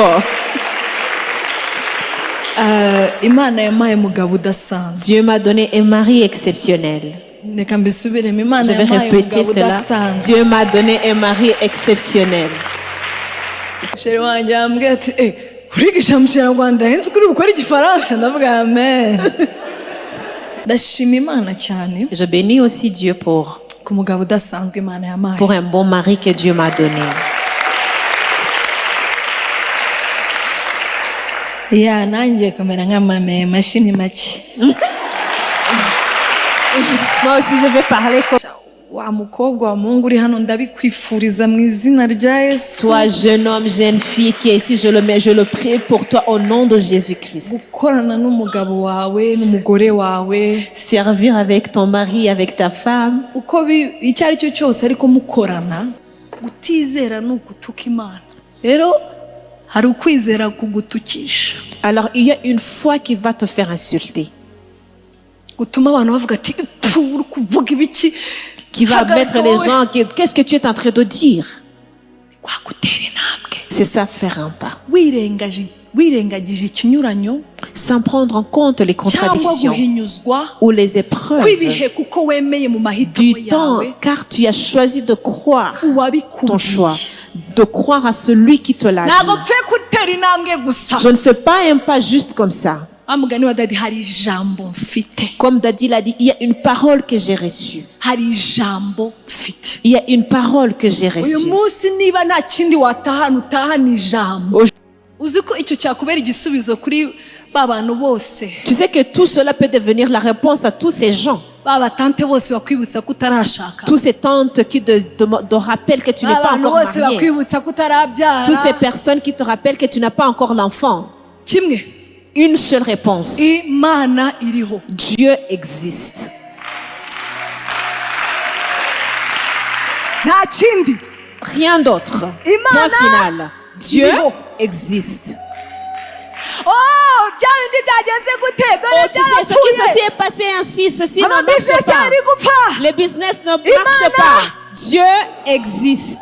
fort. Imana yampaye umugabo udasanzwe. Dieu m'a donné un mari exceptionnel. Reka mbisubiremo, Imana Je vais yampaye répéter umugabo cela. udasanzwe. Dieu m'a donné un mari exceptionnel. Sheri wanjye yambwiye ati urigisha mu Kinyarwanda henze kuri bukora Igifaransa, ndavuga amen. Ndashima Imana cyane Je bénis aussi Dieu pour umugabo udasanzwe Imana yampaye. un bon mari que Dieu m'a donné. Nanjye kamera nk'amame mashini make. Moi aussi je vais parler comme Wa mukobwa wa Mungu uri hano ndabikwifuriza mu izina rya Yesu. toi, jeune homme, jeune fille qui est ici, je le prie pour toi au nom de Jésus-Christ. Gukorana n'umugabo wawe n'umugore wawe. Servir avec ton mari, avec ta femme. Uko icyo ari cyo cyose ariko mukorana, utizera ni ugutuka Imana. Rero hari ukwizera kugutukisha. Alors il y a une foi qui va te faire insulter. Gutuma abantu bavuga ati uri kuvuga ibiki, Qui va mettre les gens, qu'est-ce que tu es en train de dire? kwa gutera intambwe. C'est ça, faire un pas. Wirengagije ikinyuranyo Sans prendre en compte les cyangwa contradictions guhinyuzwa ou les épreuves kw'ibihe kuko wemeye mu mahitamo du temps, yawe car tu as choisi de croire ton choix, uwabikubwiye. de croire à celui qui te l'a Ntabwo dit. pfe gutera intambwe gusa. Je ne fais pas un pas juste comme ça. Amugani wa Dadi, hari ijambo mfite. Comme Daddy l'a dit, il y a une parole que j'ai reçue. Hari ijambo mfite. Il y a une parole que j'ai Uyu reçue. munsi niba nta kindi watahana utahana ijambo. Uzi ko icyo cyakubera igisubizo kuri ba bantu bose. Tu sais que tout cela peut devenir la réponse à tous ces gens. Ba batante bose bakwibutsa ko utarashaka. Tous ces tantes qui te rappellent que tu n'es pas Abantu encore bose marié. bakwibutsa ko utarabyara. Toutes ces personnes qui te rappellent que tu n'as pas encore l'enfant. Kimwe, Une seule réponse. Imana iriho. Dieu existe. Nta kindi. Rien d'autre. Point final. Dieu existe. Oh, bya bindi byagenze gute? Dore Tu sais, ce qui byarapfuye. ceci est passé ainsi, ceci ne marche Amabusiness pas. ari gupfa. Les business ne marchent pas. Dieu existe.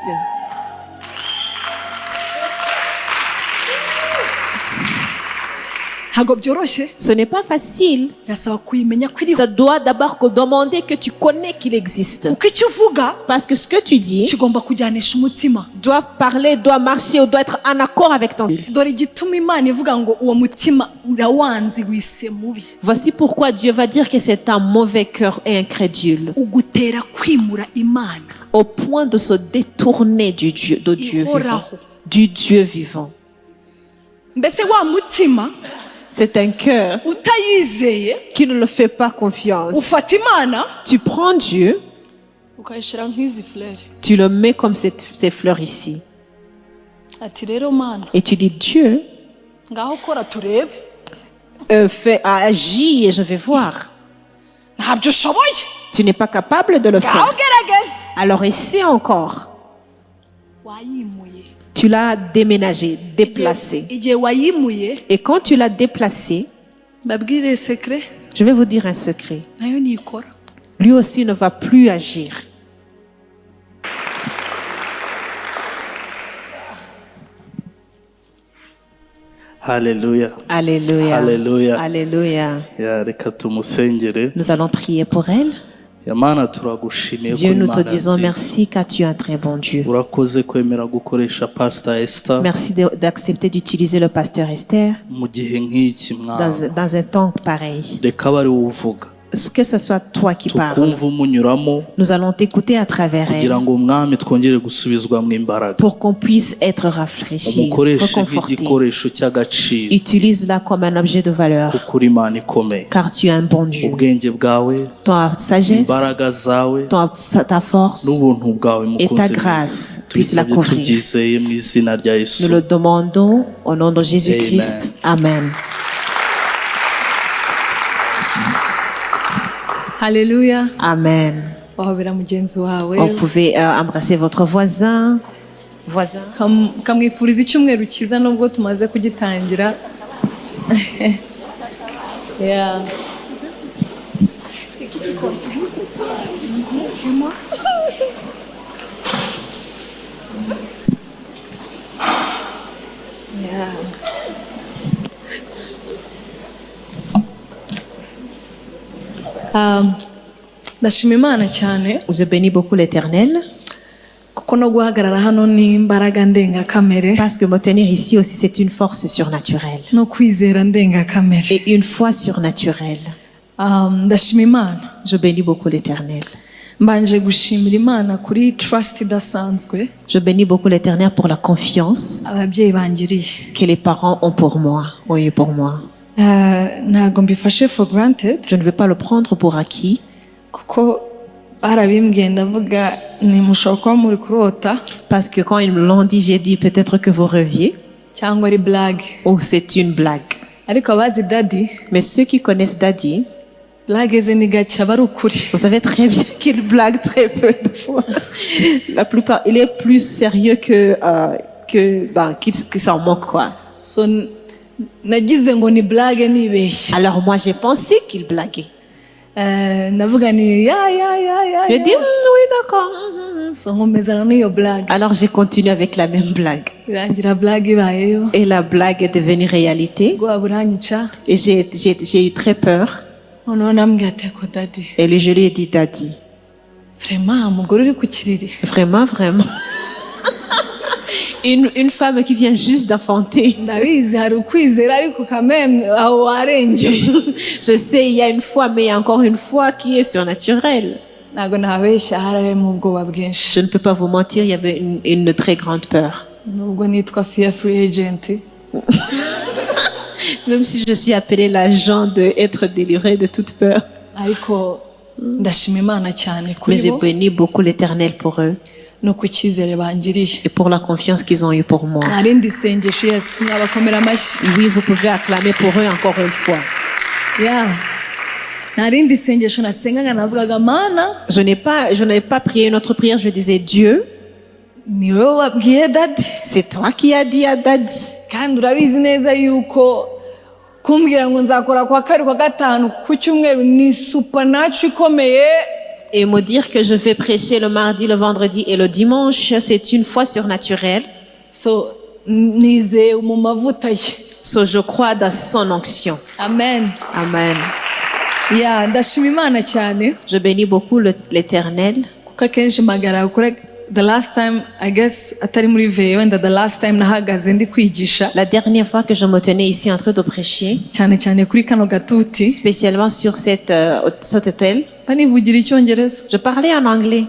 Ntabwo byoroshye. Ce n'est pas facile. Ndasaba kuyimenya ko iriho. Ça doit d'abord demander que tu connais qu'il existe. Kuko icyo uvuga Parce que ce que tu dis kigomba kujyanisha umutima. doit parler, doit marcher ou doit être en accord avec ton. Dore igituma Imana ivuga ngo uwo mutima urawanzi wise mubi. Voici pourquoi Dieu va dire que c'est un mauvais cœur et incrédule. Ugutera kwimura Imana. Au point de se détourner de Dieu vivant. Ihoraho. Du Dieu vivant. Mbese wa mutima C'est un cœur utayizeye qui ne le fait pas confiance. ufata Imana Tu prends Dieu, ukayishyira nk'izi fleur. tu le mets comme ces fleurs ici. Ati rero Mana, Et tu dis, Dieu, ngaho kora turebe. agis et je vais voir. Ntabyo ushoboye. Tu n'es pas capable de le Ngaho faire. gerageza. Alors essaie encore. Wayimuye. Tu l'as déménagé, déplacé. Igihe wayimuye, Et quand tu l'as déplacé, babwire secret, je vais vous dire un secret. nayo nikora. Lui aussi ne va plus agir. Haleluya. Alléluia. Alléluia. Alléluia. Reka tumusengere. Nous allons prier pour elle. Mana turagushimiye Dieu, kuri nous te Mana disons nziza. merci car tu es un très bon Dieu. Urakoze kwemera gukoresha Pastor Esther Merci d'accepter d'utiliser le pasteur Esther mu gihe nk'iki mwana. dans un temps pareil. Reka bari uvuga. Que ce soit toi qui parles, Tukumva umunyuramo nous allons t'écouter à travers elle kugira ngo umwami twongere gusubizwa mu imbaraga. pour qu'on puisse être rafraîchi, Umukoreshe reconforté. nk'igikoresho cy'agaciro Utilise-la comme un objet de valeur kuko uri Imana ikomeye. car tu es un bon Dieu. Ubwenge bwawe, Ta sagesse, imbaraga zawe ta force n'ubuntu bwawe et ta mukunzi grâce mwiza. puissent la Tubisabye couvrir. tubyizeye mu izina rya Nous Yesu. le demandons au nom de Jésus-Christ. Amen. Haleluya. Amen. Wahobera mugenzi wawe. Vous pouvez embrasser votre voisin. Kamwifuriza icyumweru cyiza nubwo tumaze kugitangira. Yeah. ndashima imana cyane Je bénis beaucoup l'Éternel kuko no guhagarara hano ni imbaraga ndengakamere parce que me tenir ici aussi, c'est une force surnaturelle no kwizera ndengakamere. et une foi surnaturelle. Ndashima imana. Je bénis beaucoup l'Éternel. Mbanje gushimira imana kuri trust idasanzwe Je bénis beaucoup l'Éternel pour la confiance ababyeyi bangiriye. que les parents ont pour moi, ont eu pour moi. Ntabwo mbifashe for granted Je ne veux pas le prendre pour acquis kuko barabimbwiye ndavuga ni mushobora kuba muri kurota parce que quand ils me l'ont dit, j'ai dit peut-être que vous rêviez cyangwa ari blague, ou c'est une blague. ariko abazi daddy Mais ceux qui connaissent Daddy, blague ze ni gake aba ari ukuri. vous savez très bien qu'il blague très peu de fois. La plupart, il est plus sérieux qu'il s'en moque, quoi. So nagize ngo ni blague nibeshya. Alors moi, j'ai pensé qu'il blaguait. Ndavuga ni ya J'ai dit, oui, d'accord. so nkomezana n'iyo blague Alors j'ai continué avec la même blague. birangira blague ibayeyo Et la blague est devenue réalité. ubwoba buranyica Et j'ai eu très peur. noneho nambwiye ati ko daddy Et je lui ai dit, Daddy, vraiment umugore uri ku kiriri vraiment, vraiment. Une femme qui vient juste d'enfanter. ndabizi hari ukwizera ariko kameme aho warengeye. Je sais, il y a une foi, mais il y a encore une foi qui est surnaturelle. ntabwo nabeshya hararimo ubwoba bwinshi Je ne peux pas vous mentir, il y avait une très grande peur. nubwo nitwa fear free agent. Même si je suis appelée l'agent d'être délivré de toute peur. ariko ndashima imana cyane Mais kuri j'ai bo béni beaucoup l'Éternel pour eux no ku cyizere bangiriye. et pour la confiance qu'ils ont eue pour moi. narindi sengesho yesi mwabakomera amashyi. Oui, vous pouvez acclamer pour eux encore une fois. ya narindi sengesho nasengaga navugaga mana Je n'ai pas prié une autre prière, je disais Dieu, ni wowe wabwiye daddy c'est toi qui as dit à Daddy. kandi urabizi neza yuko kumbwira ngo nzakora kwa kabiri kwa gatanu ku cyumweru ni supernatural ikomeye. Et me dire que je vais prêcher le mardi, le vendredi et le dimanche, c'est une foi surnaturelle. so nizeye mu mavuta ye. So, je crois dans son onction. amen. Amen. ya ndashima imana cyane Je bénis beaucoup l'Éternel. kuko akenshi mpagara kure the last time I guess atari muri veyo wenda the last time nahagaze ndi kwigisha La dernière fois que je me tenais ici en train de prêcher, cyane cyane kuri kano gatuti spécialement sur cet hôtel, banivugira icyongereza. je parlais en anglais.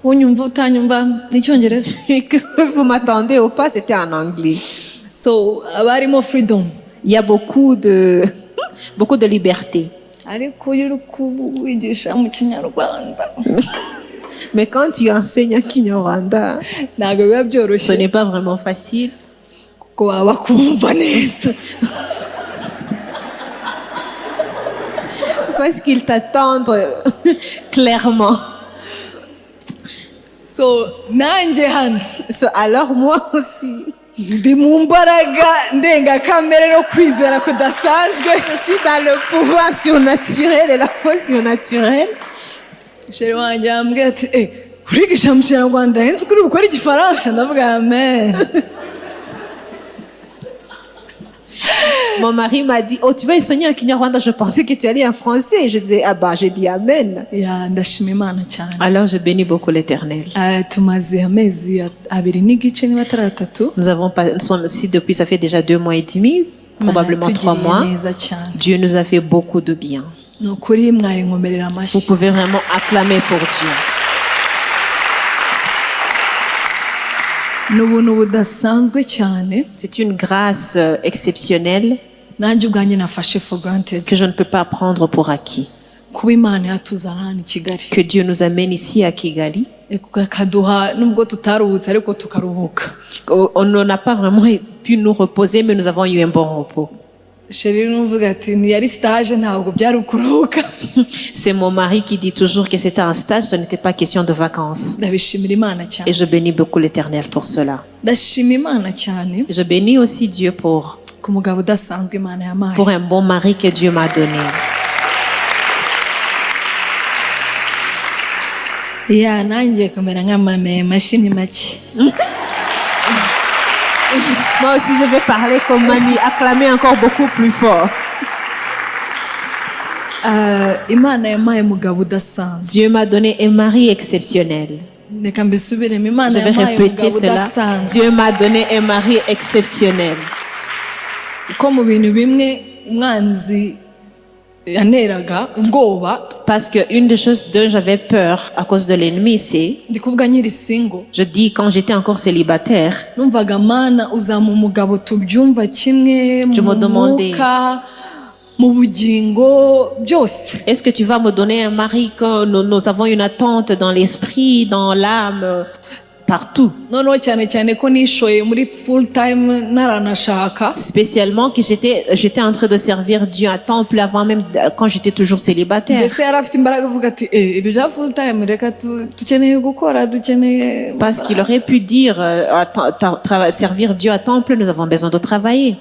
unyumva utanyumva n'icyongereza. Et que vous m'attendez ou pas, c'était en anglais. so abarimo freedom Il y a beaucoup de liberté. ariko iyo uri kuwigisha mu kinyarwanda Mais quand tu enseignes en Kinyarwanda, ntabwo biba ce byoroshye n'est pas vraiment facile. kuko baba bakumva neza. Parce qu'ils t'attendent clairement. so nanjye hano So, alors moi aussi, ndi mu mbaraga ndengakamere no kwizera kudasanzwe. je suis dans le pouvoir surnaturel et la foi surnaturelle. sheri wanjye yambwiye ati urigisha mu kinyarwanda henze kuri bukora igifaransa ndavuga amen. Mon mari m'a dit, oh, tu vas enseigner en Kinyarwanda. Je pensais que tu allais en français. Et je disais, ah bah, j'ai dit Amen. ya ndashima imana cyane. Alors, je bénis beaucoup l'Éternel. tumaze amezi abiri n'igice niba atari atatu. Nous avons passé aussi depuis, ça fait déjà 2 mois et demi, probablement 3 mois. neza cyane. Dieu nous a fait beaucoup de bien. ni ukuri mwayinkomerera Vous amashyi. pouvez vraiment acclamer pour Dieu. ni ubuntu budasanzwe cyane C'est une grâce exceptionnelle nanjye ubwanjye nafashe for granted que je ne peux pas prendre pour acquis. kuba imana yatuzana hano i Kigali Que Dieu nous amène ici à Kigali. akaduha nubwo tutaruhutse ariko tukaruhuka. On n'a pas vraiment pu nous reposer, mais nous avons eu un bon repos. sheri nuvuga ati ntiyari stage ntabwo byari ukuruhuka. C'est mon mari qui dit toujours que c'était un stage, ce n'était pas question de vacances. ndabishimira imana cyane. Et je bénis beaucoup l'Éternel pour cela. ndashima imana cyane Je bénis aussi Dieu pour ku mugabo udasanzwe imana yamaye. un bon mari que Dieu m'a donné. ya nanjye kumera nk'amame mashini make. Moi aussi, je vais parler comme mamie, acclamer encore beaucoup plus fort. Imana yampaye umugabo udasanzwe. Dieu m'a donné un mari exceptionnel. Reka mbisubiremo, Imana Je vais yampaye répéter umugabo cela. udasanzwe. Dieu m'a donné un mari exceptionnel. Ko mu bintu bimwe umwanzi yaneraga ubwoba, Parce que une des choses dont j'avais peur à cause de l'ennemi, c'est, ndi kuvuga nkiri single, je dis quand j'étais encore célibataire, numvaga Mana uzampa umugabo tubyumva kimwe Je me mu demandais. mwuka, mu bugingo byose. est-ce que tu vas me donner un mari quand nous avons une attente dans l'esprit, dans l'âme, partout. Noneho cyane cyane ko nishoye muri full time naranashaka, Spécialement que j'étais en train de servir Dieu à temps plein avant même quand j'étais toujours célibataire. mbese yari afite imbaraga avuga ati ibyo bya full time reka dukeneye gukora, dukeneye. Parce qu'il aurait pu dire, servir Dieu à temps plein, nous avons besoin de travailler.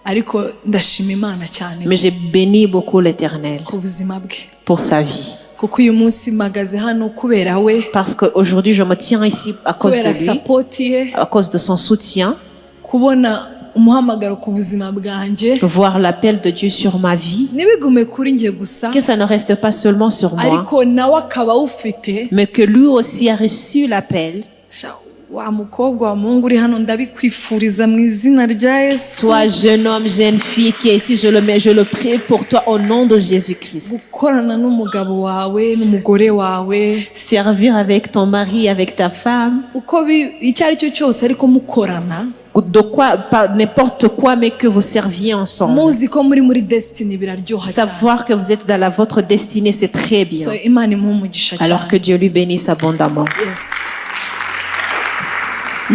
Ariko ndashima Imana cyane Mais j'ai béni beaucoup l'Éternel ku buzima bwe, pour sa vie. kuko uyu munsi mpagaze hano kubera we, Parce qu'aujourd'hui, je me tiens ici à cause de kubera lui, support ye, à cause de son soutien, kubona umuhamagaro ku buzima bwanjye, voir l'appel de Dieu sur ma vie, ntibigume kuri njye gusa, que ça ne reste pas seulement sur moi, ariko nawe akaba awufite. mais que lui aussi a reçu l'appel. Sha, wa mukobwa wa Mungu uri hano ndabikwifuriza mu izina rya Yesu, Toi, jeune homme, jeune fille qui est ici, je le prie pour toi au nom de Jésus-Christ. gukorana n'umugabo wawe n'umugore wawe, Servir avec ton mari, avec ta femme, uko icyo ari cyo cyose, ariko mukorana, de quoi, pas n'importe quoi, mais que vous serviez ensemble. muzi ko muri destiny biraryoha cyane. Savoir que vous êtes dans votre destinée, c'est très bien. So Imana imuhe umugisha Alors que cyane. Dieu lui bénisse abondamment. Yes.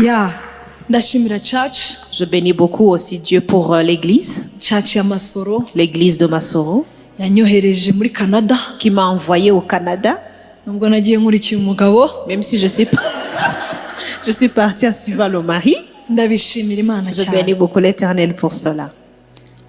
Ya, ndashimira church Je bénis beaucoup aussi Dieu pour l'église ya Masoro l'église de Masoro, yanyohereje muri Canada, qui m'a envoyé au Canada, nubwo nagiye nkurikiye umugabo. même si je suis partie à suivre le mari. Ndabishimira Imana Je cyane. bénis beaucoup l'Éternel pour cela.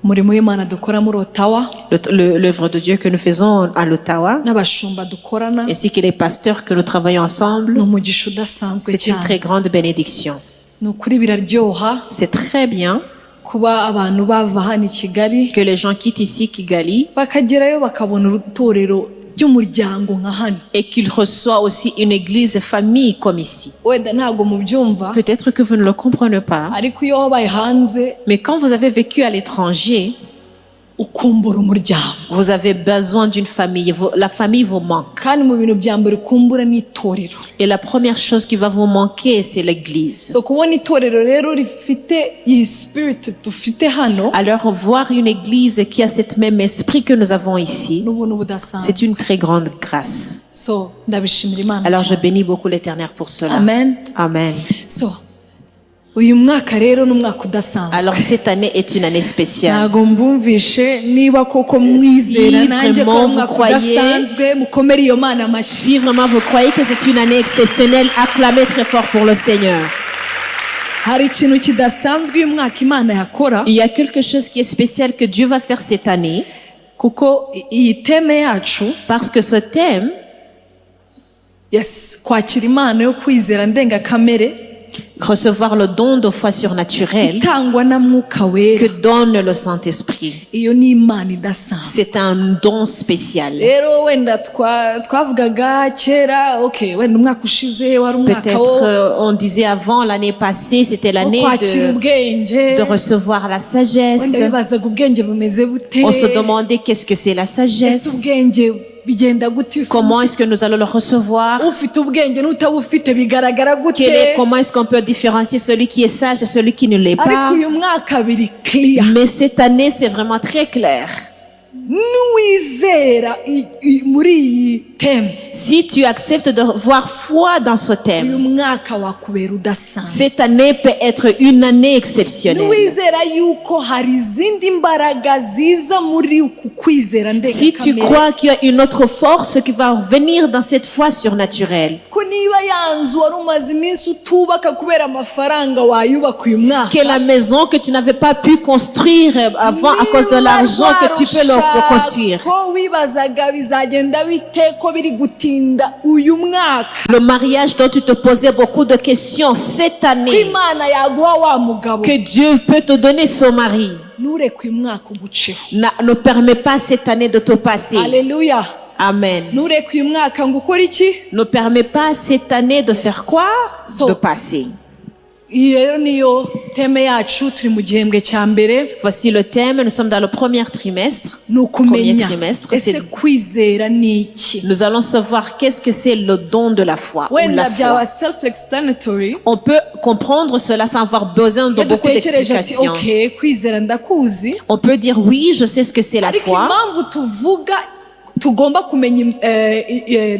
Umurimo w'Imana dukora muri Ottawa, L'œuvre de Dieu que nous faisons à l'Ottawa, n'abashumba dukorana, ainsi que les pasteurs que nous travaillons ensemble, ni umugisha udasanzwe c'est une cyane. très grande bénédiction. Ni ukuri biraryoha C'est très bien kuba abantu bava hano i Kigali que les gens quittent ici Kigali bakagerayo bakabona urutorero ry'umuryango nka hano. et qu'ils reçoivent aussi une église famille comme ici. Wenda ntabwo mubyumva, Peut-être que vous ne le comprenez pas, ariko iyo wabaye hanze mais quand vous avez vécu à l'étranger, ukumbura umuryango, vous avez besoin d'une famille. La famille vous manque. kandi mu bintu bya mbere ukumbura n'itorero. Et la première chose qui va vous manquer, c'est l'église. So kubona itorero rero rifite iyi spirit dufite hano, Alors, voir une église qui a cet même esprit que nous avons ici, n'ubuntu c'est budasanzwe. une très grande grâce. So ndabishimira Imana Alors, je cyane. bénis beaucoup l'Éternel pour cela. Amen. Amen. So uyu mwaka rero ni umwaka udasanzwe. Alors, cette année est une année spéciale. ntabwo mbumvishe niba koko mwizera Si nanjye ko vraiment ari umwaka vous croyez- udasanzwe, mukomere iyo Mana amashyi. Si vraiment vous croyez que c'est une année exceptionnelle, acclamez très fort pour le Seigneur. hari ikintu kidasanzwe uyu mwaka Imana yakora, Il y a quelque chose qui est spécial que Dieu va faire cette année, kuko iyi teme yacu, parce que ce thème, yes, kwakira impano yo kwizera ndengakamere recevoir le don de foi surnaturelle itangwa na Mwuka que Wera, donne le Saint-Esprit, iyo ni impano idasanzwe. c'est un don spécial. Rero wenda twavugaga kera, okay, wenda umwaka ushize wari umwaka Peut-être on disait avant, l'année passée, c'était wo l'année kwakira ubwenge, de recevoir la sagesse. wenda bibazaga ubwenge bumeze bute, On se demandait qu'est-ce que c'est la ese sagesse, ubwenge bigenda gute, comment est-ce que nous allons le recevoir, ufite ubwenge n'utabufite bigaragara gute. comment est-ce qu'on peut différencier celui qui est sage et celui qui ne l'est Ariko pas. uyu mwaka biri clear, Mais cette année, c'est vraiment très clair. n'uwizera muri iyi teme, Si tu acceptes de voir foi dans ce uyu thème, mwaka wakubera udasanzwe. cette année peut être une année exceptionnelle. n'uwizera yuko hari izindi mbaraga ziza muri uku kwizera Si tu ndengakamere, crois qu'il y a une autre force qui va venir dans cette foi surnaturelle, ko niba yanzu wari umaze iminsi utubaka kubera amafaranga wayubaka uyu mwaka, que la maison que tu n'avais pas pu construire avant à cause de l'argent, que tu peux le reconstruire. ko wibazaga bizagenda bite, ko ko biri gutinda uyu mwaka Le mariage dont tu te posais beaucoup de questions cette ko année, Imana yaguha wa mugabo que Dieu peut te donner son mari, ntureke uyu mwaka uguceho. ne permet pas cette année de te passer. Haleluya. Amen. Ntureke uyu mwaka ngo ukore iki? Ne permet pas cette année de faire quoi? So- De passer. Iyi rero niyo teme yacu, turi mu gihembwe cya mbere. Voici le thème, nous sommes dans le premier trimestre. Ni ukumenya Premier trimestre, ese c'est- kwizera ni iki. Nous allons savoir qu'est-ce que c'est le don de la foi. Ou la Wenda byaba foi. self-explanatory On peut comprendre cela sans avoir besoin de iyo beaucoup dutekereje ati d'explications. okay kwizera ndakuzi, On peut dire oui, je sais ce que c'est la ariko foi, impamvu tuvuga tugomba kumenya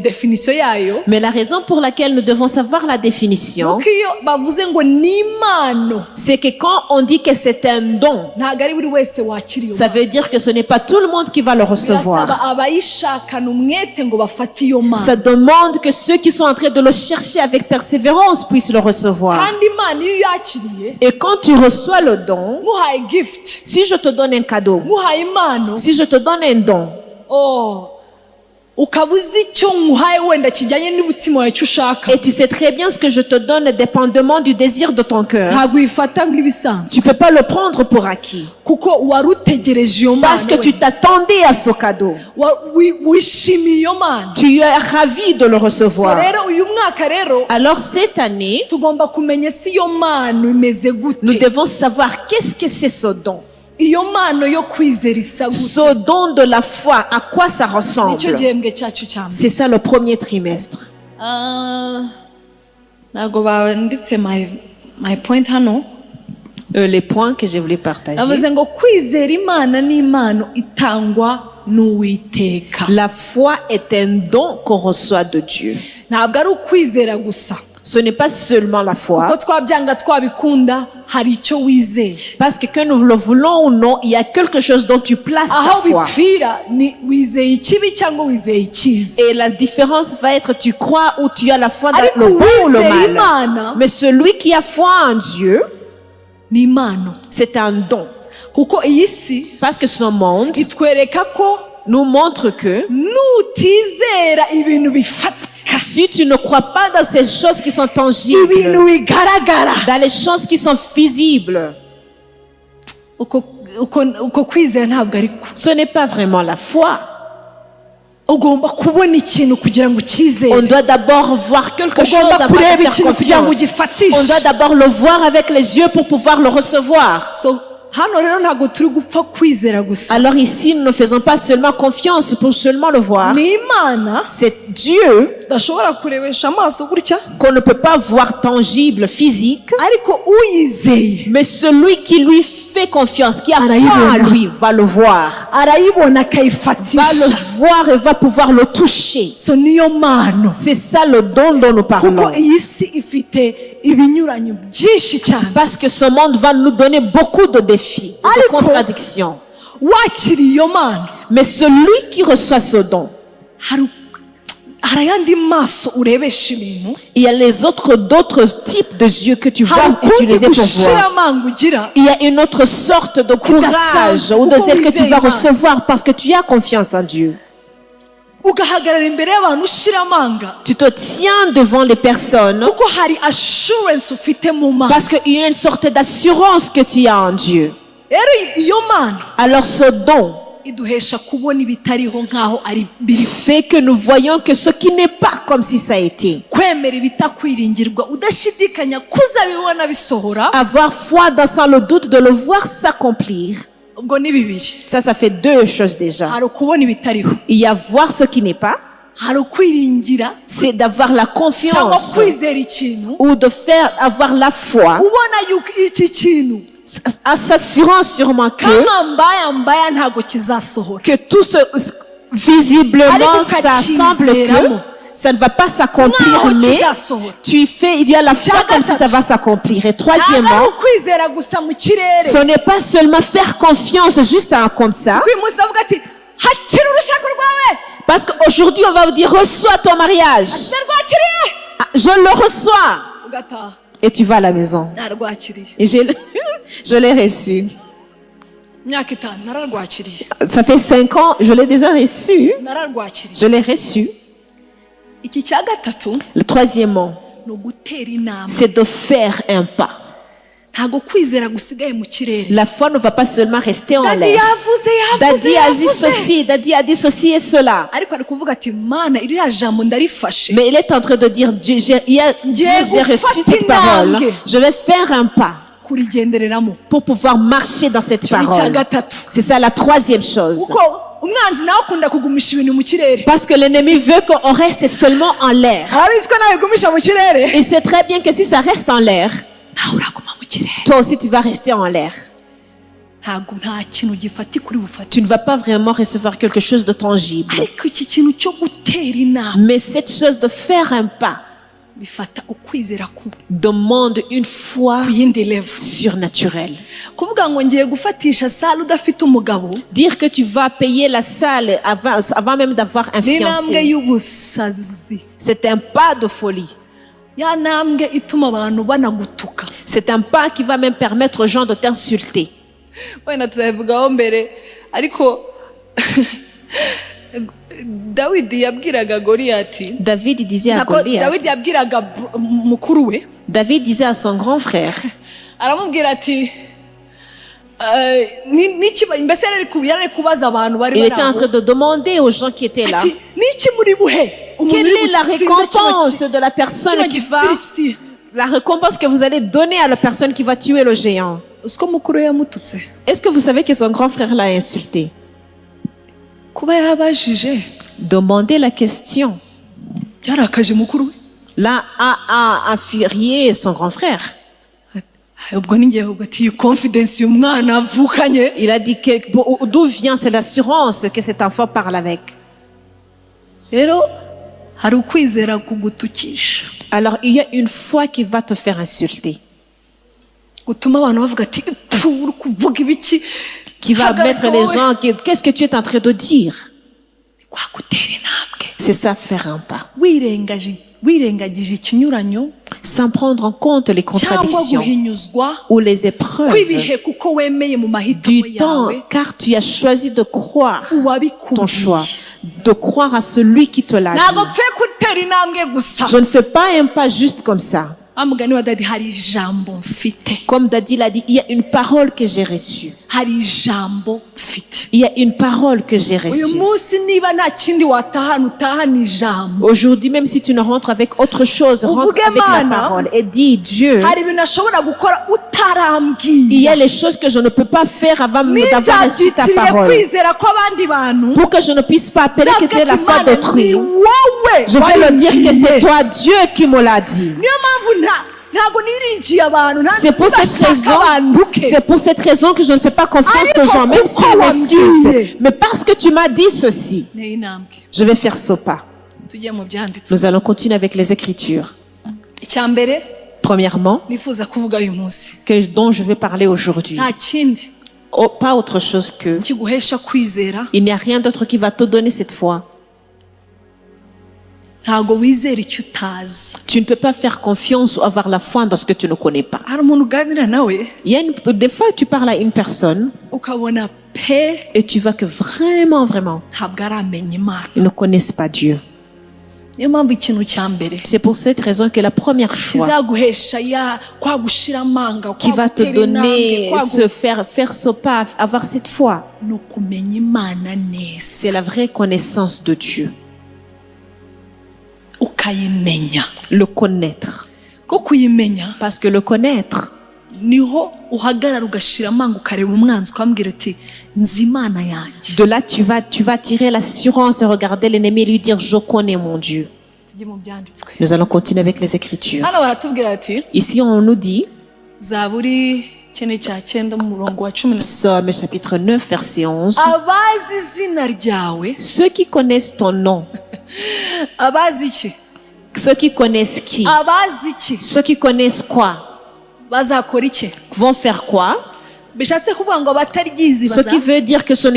definisiyo yayo mais la raison pour laquelle nous devons savoir la définition, nuko iyo bavuze ngo ni impano c'est que quand on dit que c'est un don, ntabwo ari buri wese wakira iyo ça veut dire que ce n'est pas tout le monde qui va le birasaba recevoir. abayishakana umwete ngo bafate iyo mpano Ça demande que ceux qui sont en train de le chercher avec persévérance puissent le recevoir. kandi impano iyo uyakiriye Et quand tu reçois le don, muhaye gift si je te donne un cadeau, muhaye impano si je te donne un don, ukaba uzi icyo nkuhaye wenda kijyanye n'umutima wawe icyo ushaka et tu sais très bien ce que je te donne dépendamment du désir de ton cœur, ntabwo uyifata nk'ibisanzwe tu peux pas le prendre pour acquis. kuko wari utegereje iyo Parce mpano que tu t'attendais à ce cadeau. wishimiye iyo mpano. Tu es ravi de le So recevoir. rero uyu mwaka rero Alors cette année, tugomba kumenya si iyo mpano imeze nous gute, devons savoir qu'est-ce que c'est ce don. iyo mpano yo kwizera isa gute. Ce don de la foi, à quoi ça ressemble? nicyo gihembwe cyacu cya mbere. C'est ça le premier trimestre. ntabwo banditse my point hano. Les points que je voulais partager. bavuze ngo kwizera imana n'impano itangwa n'uwiteka. La foi est un don qu'on reçoit de Dieu. ntabwo ari ukwizera gusa Ce n'est pas seulement la kuko foi. twabyanga twabikunda hari icyo wizeye. Parce que nous le voulons ou non, il y a quelque chose dont tu places ta aho foi. bipfira ni wizeye ikibi cyangwa wizeye icyiza. Et la différence va être tu crois ou tu as la foi dans Ariko le bon ou le uwizeye mal. Imana Mais celui qui a foi en Dieu, ni impano. c'est un don. kuko iyi si Parce que ce monde itwereka ko nous montre que nutizera ibintu bifatika, si tu ne crois pas dans ces choses qui sont tangibles, ibintu bigaragara, dans les choses qui sont visibles, uko kwizera ntabwo ari ko. ce n'est pas vraiment la foi. ugomba kubona ikintu kugira ngo On ucyizere. doit d'abord voir quelque chose ugomba avant de kureba faire ikintu kugira ngo confiance. ugifatishe. On doit d'abord le voir avec les yeux pour pouvoir le recevoir. So hano rero ntabwo turi gupfa kwizera gusa, Alors ici, nous ne faisons pas seulement confiance pour seulement le voir. ni imana C'est Dieu tudashobora kurebesha amaso gutya, qu'on ne peut pas voir tangible, physique, ariko uyizeye mais celui qui lui fait confiance, qui a foi Arayibona. en lui, va le voir. arayibona Va akayifatisha. le voir et va pouvoir le toucher. So niyo mpano. C'est ça le don dont nous parlons. kuko iyi si ifite ibinyuranyo byinshi cyane. Parce que ce monde va nous donner beaucoup de défis, de Ariko- contradictions. wakiriye iyo mpano Mais celui qui reçoit ce don, hari ayandi maso urebesha ibintu, il y a d'autres types de yeux que tu hari vas ukundi utiliser pour voir. gushiramanga ugira Il y a une autre sorte de courage ou de zèle que tu vas recevoir parce que tu as confiance en Dieu. ugahagarara imbere y'abantu ushiramanga Tu te tiens devant les personnes kuko hari assurance ufite mu mana. parce qu'il y a une sorte d'assurance que tu as en Dieu. rero iyo mana Alors ce don iduhesha kubona ibitariho nk'aho ari biri, fait que nous voyons que ce qui n'est pas comme si ça a été. kwemera ibitakwiringirwa udashidikanya kuzabibona bisohora. Avoir foi dans sans le doute de le voir s'accomplir. ubwo ni bibiri, Ça fait deux choses déjà. hari ukubona ibitariho, Il y a voir ce qui n'est pas, hari ukwiringira c'est d'avoir la cyangwa confiance kwizera ikintu ou de faire avoir la foi, ubona yuko iki kintu en s'assurant sûrement kama mbaya ntabwo kizasohora, que tout ce visiblement Ariko ça semble que ukakizeramo. ça ne va pas s'accomplir, nkaho mais kizasohora. il y a la foi comme si ça va s'accomplir. Et ntabwo ari troisièmement, ukwizera gusa mu kirere. ce n'est pas seulement faire confiance juste comme ça, uyu munsi ndavuga ati hakira urushako rwawe parce qu'aujourd'hui on va vous dire reçois ton mariage. ndarwakiriye, Ah, je le reçois. ugataha Et tu vas à la maison. narwakiriye. Et je l'ai reçu. imyaka 5 nararwakiriye, Ça fait 5 ans, je l'ai déjà reçu. nararwakiriye. Je l'ai reçu. iki cya gatatu Le troisièmement, ni ugutera intambwe. c'est de faire un pas. Ntago kwizera gusigaye mu kirere. La foi ne va pas seulement rester en Dadi l'air. yavuze Daddy a dit ceci, Daddy a dit ceci et cela. ariko ari kuvuga ati mana iriya jambo ndarifashe. Mais il est en train de dire, Dieu, j'ai reçu cette parole. Je vais faire un pas kurigendereramo. pour pouvoir marcher dans cette Icyo ni icya parole. gatatu. C'est ça la troisième chose. Kuko umwanzi nawe akunda kugumisha ibintu mu kirere. Parce que l'ennemi veut qu'on reste seulement en l'air. arabizi ko nawe gumisha mu kirere. Il sait très bien que si ça reste en l'air, nawe uraguma mu kirere. toi aussi tu vas rester en l'air. ntago nta kintu gifatika uri bufate. Tu ne vas pas vraiment recevoir quelque chose de tangible. ariko iki kintu cyo gutera intambwe Mais cette chose de faire un pas bifata ukwizera demande une foi ku yindi level. surnaturelle. kuvuga ngo ngiye gufatisha sale udafite umugabo Dire que tu vas payer la salle avant même d'avoir un ni intambwe fiancé, y'ubusazi. c'est un pas de folie. ya ntambwe ituma abantu banagutuka. C'est un pas qui va même permettre aux gens de t'insulter. wenda tuzabivugaho mbere ariko dawidi yabwiraga goliyati. David il disait à dawidi Goliath, yabwiraga mukuru we David disait à son grand frère, aramubwira ati mbese yari ari kubaza abantu bari il était en train de demander aux gens qui étaient là, ati niki muri buhe quelle est la récompense de la personne qui va, la récompense que vous allez donner à la personne qui va tuer le géant. uziko mukuru we yamututse. Est-ce que vous savez que son grand frère l'a insulté? kuba yabajije Demander la question. byarakaje mukuru we. Là, a infurié son grand frère. ubwo ninjye ahubwo ati iyi confidence y'umwana avukanye. Il a dit d'où vient cette assurance que cet enfant parle avec. rero hari ukwizera kugutukisha Alors, il y a une foi qui va te faire insulter, gutuma abantu bavuga ati uri kuvuga ibiki, qui va mettre les gens, qu'est-ce que tu es en train de dire? kwa gutera intambwe. C'est ça, faire un pas. wirengagije ikinyuranyo Sans prendre en compte les cyangwa contradictions guhinyuzwa ou les épreuves kw'ibihe kuko wemeye mu mahitamo du temps, yawe car tu as choisi de croire ton choix, uwabikubwiye. de croire à celui qui te l'a ntabwo dit. mpfe gutera intambwe gusa. Je ne fais pas un pas juste comme ça. amugani wa dadi hari ijambo mfite. Comme Daddy l'a dit, il y a une parole que j'ai reçue. hari ijambo mfite. Il y a une parole que j'ai uyu reçue. munsi niba nta kindi watahana utahana ijambo. Aujourd'hui, même si tu ne rentres avec autre chose, rentre Uvuge avec la Mana. parole et dis, Dieu, hari ibintu ashobora gukora il y utarambwiye. a les choses que je ne peux pas faire avant d'avoir reçu ta ntizabyitiriye parole. kwizera kw'abandi bantu. Pour que je ne puisse pas appeler que c'est la foi Imana, d'autrui. ni wowe Je vais le dire que wabibwiye. c'est toi, Dieu, qui me l'a dit. niyo mpamvu ntabwo niringiye abantu. C'est pour cette raison que je ne fais pas confiance aux gens, même s'ils m'insultent. Mais parce que tu m'as dit ceci, ni intambwe. je vais faire ce pas. tujye mu byanditswe. Nous allons continuer avec les Écritures. icya mbere Premièrement, nifuza kuvuga uyu munsi dont je vais parler aujourd'hui. nta kindi Pas autre chose que, kiguhesha kwizera. il n'y a rien d'autre qui va te donner cette foi. ntabwo wizera icyo utazi. Tu ne peux pas faire confiance ou avoir la foi dans ce que tu ne connais pas. hari umuntu uganira nawe Des fois, tu parles à une personne ukabona pe et tu vois que vraiment, ntabwo aramenya Imana. ils ne connaissent pas Dieu. niyo mpamvu ikintu cya mbere C'est pour cette raison que la première foi kizaguhesha kwa gushira amanga qui va te donner faire ce pas, avoir cette foi, ni ukumenya Imana c'est neza la vraie connaissance de Dieu. ukayimenya. Le connaître. ko kuyimenya Parce que le connaître, niho uhagarara ugashira amanga ukareba umwanzi ukambwira uti nzi Imana yanjye. de là tu vas tirer l'assurance et regarder l'ennemi et lui dire, je connais mon Dieu. tujye mu byanditswe. Nous allons continuer avec les Écritures. hano baratubwira ati Ici, on nous dit, zaburi icyenda cya cyenda mu murongo wa 10. Psaume chapitre 9, verset 11. abazi izina ryawe. Ceux qui connaissent ton nom, abazi iki? ceux qui connaissent qui? abazi iki Ceux qui connaissent quoi? bazakora iki? Vont faire quoi? bishatse kuvuga ngo abataryizi Ce qui veut dire que ceux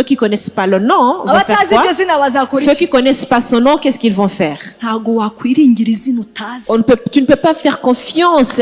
qui connaissent pas le nom vont faire abatazi quoi? iryo zina bazakora Ceux iki? qui connaissent pas son nom, qu'est-ce qu'ils vont faire? ntabwo wakwiringira izina utazi. Tu ne peux pas faire confiance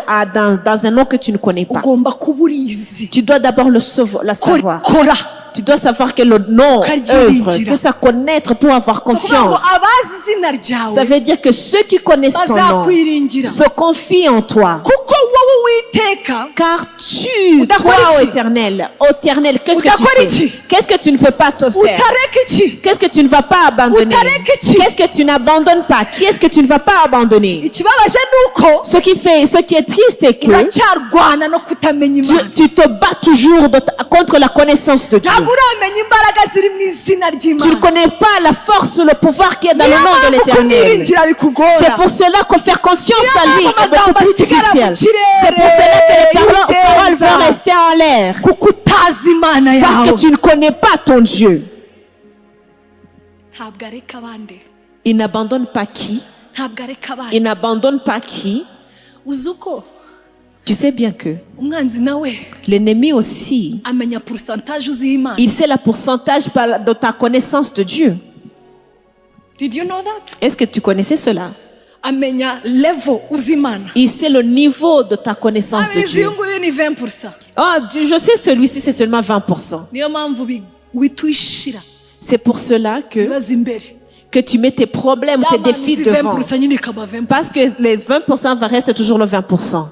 dans un nom que tu ne connais pas. ugomba kuba urizi. Tu dois d'abord la savoir. kora tu dois savoir que le nom œuvre, que ça connaître pour avoir So kuvuga ngo confiance. abazi izina ryawe Ça veut dire que ceux qui connaissent ton nom bazakwiringira se confient en toi. kuko wowe Uwiteka Car tu, toi, Udakora ô iki? Éternel, qu'est-ce que tu Udakora fais? iki? Qu'est-ce que tu ne peux pas te faire? utareka iki Qu'est-ce que tu ne vas pas abandonner? Utareka iki? Qu'est-ce que tu n'abandonnes pas? Qui est-ce que tu ne vas pas abandonner? ikibabaje ni uko Ce qui est triste est que uracyarwana no kutamenya Imana tu te bats toujours contre la connaissance de Dieu. ntabwo uramenya imbaraga ziri mu izina Tu ne ry'Imana connais pas la force, le pouvoir qui est dans le niyo nom de mpamvu l'Éternel. kumwiringira bikugora C'est pour cela que faire confiance à lui est beaucoup amagambo plus asigara mu difficile. kirere C'est pour cela que les paroles yigenza. vont rester en l'air. kuko utazi Imana Parce yawe que tu ne connais pas ton Dieu. ntabwo areka abandi Il n'abandonne pas qui? ntabwo areka abandi Il n'abandonne pas qui? uzi uko Tu sais bien que umwanzi nawe l'ennemi aussi, amenya pourcentage uziha Imana il sait le pourcentage de ta connaissance de Dieu. did you know that Est-ce que tu connaissais cela? amenya level uzi Imana Il sait le niveau de ta connaissance de abizi Dieu. uyu nguyu ni 20%. Oh, je sais celui-ci, c'est seulement 20%. niyo mpamvu wita uyishira C'est pour cela ibibazo imbere que tu mets tes problèmes, tes défis uzi devant. 20% nyine ikaba 20%. Parce que les 20% va rester toujours le 20%.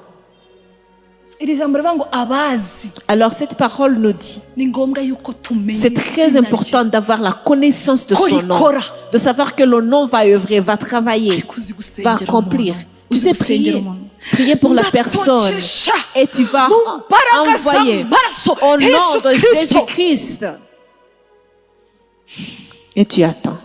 iri jambo rivuga ngo abazi Alors cette parole nous dit, ni ngombwa yuko tumenya c'est très izina important d'avoir la connaissance de Ko son nom. rikora. De savoir que le nom va œuvrer, va travailler, ariko uzi va gusengera accomplir. umuntu Tu uzi sais gusengera prier. umuntu Prier pour la personne. Ndatotesha Et tu vas mu mbaraga envoyer z'amaraso au nom Yesu de Kristo. Jésus-Christ. Et tu attends.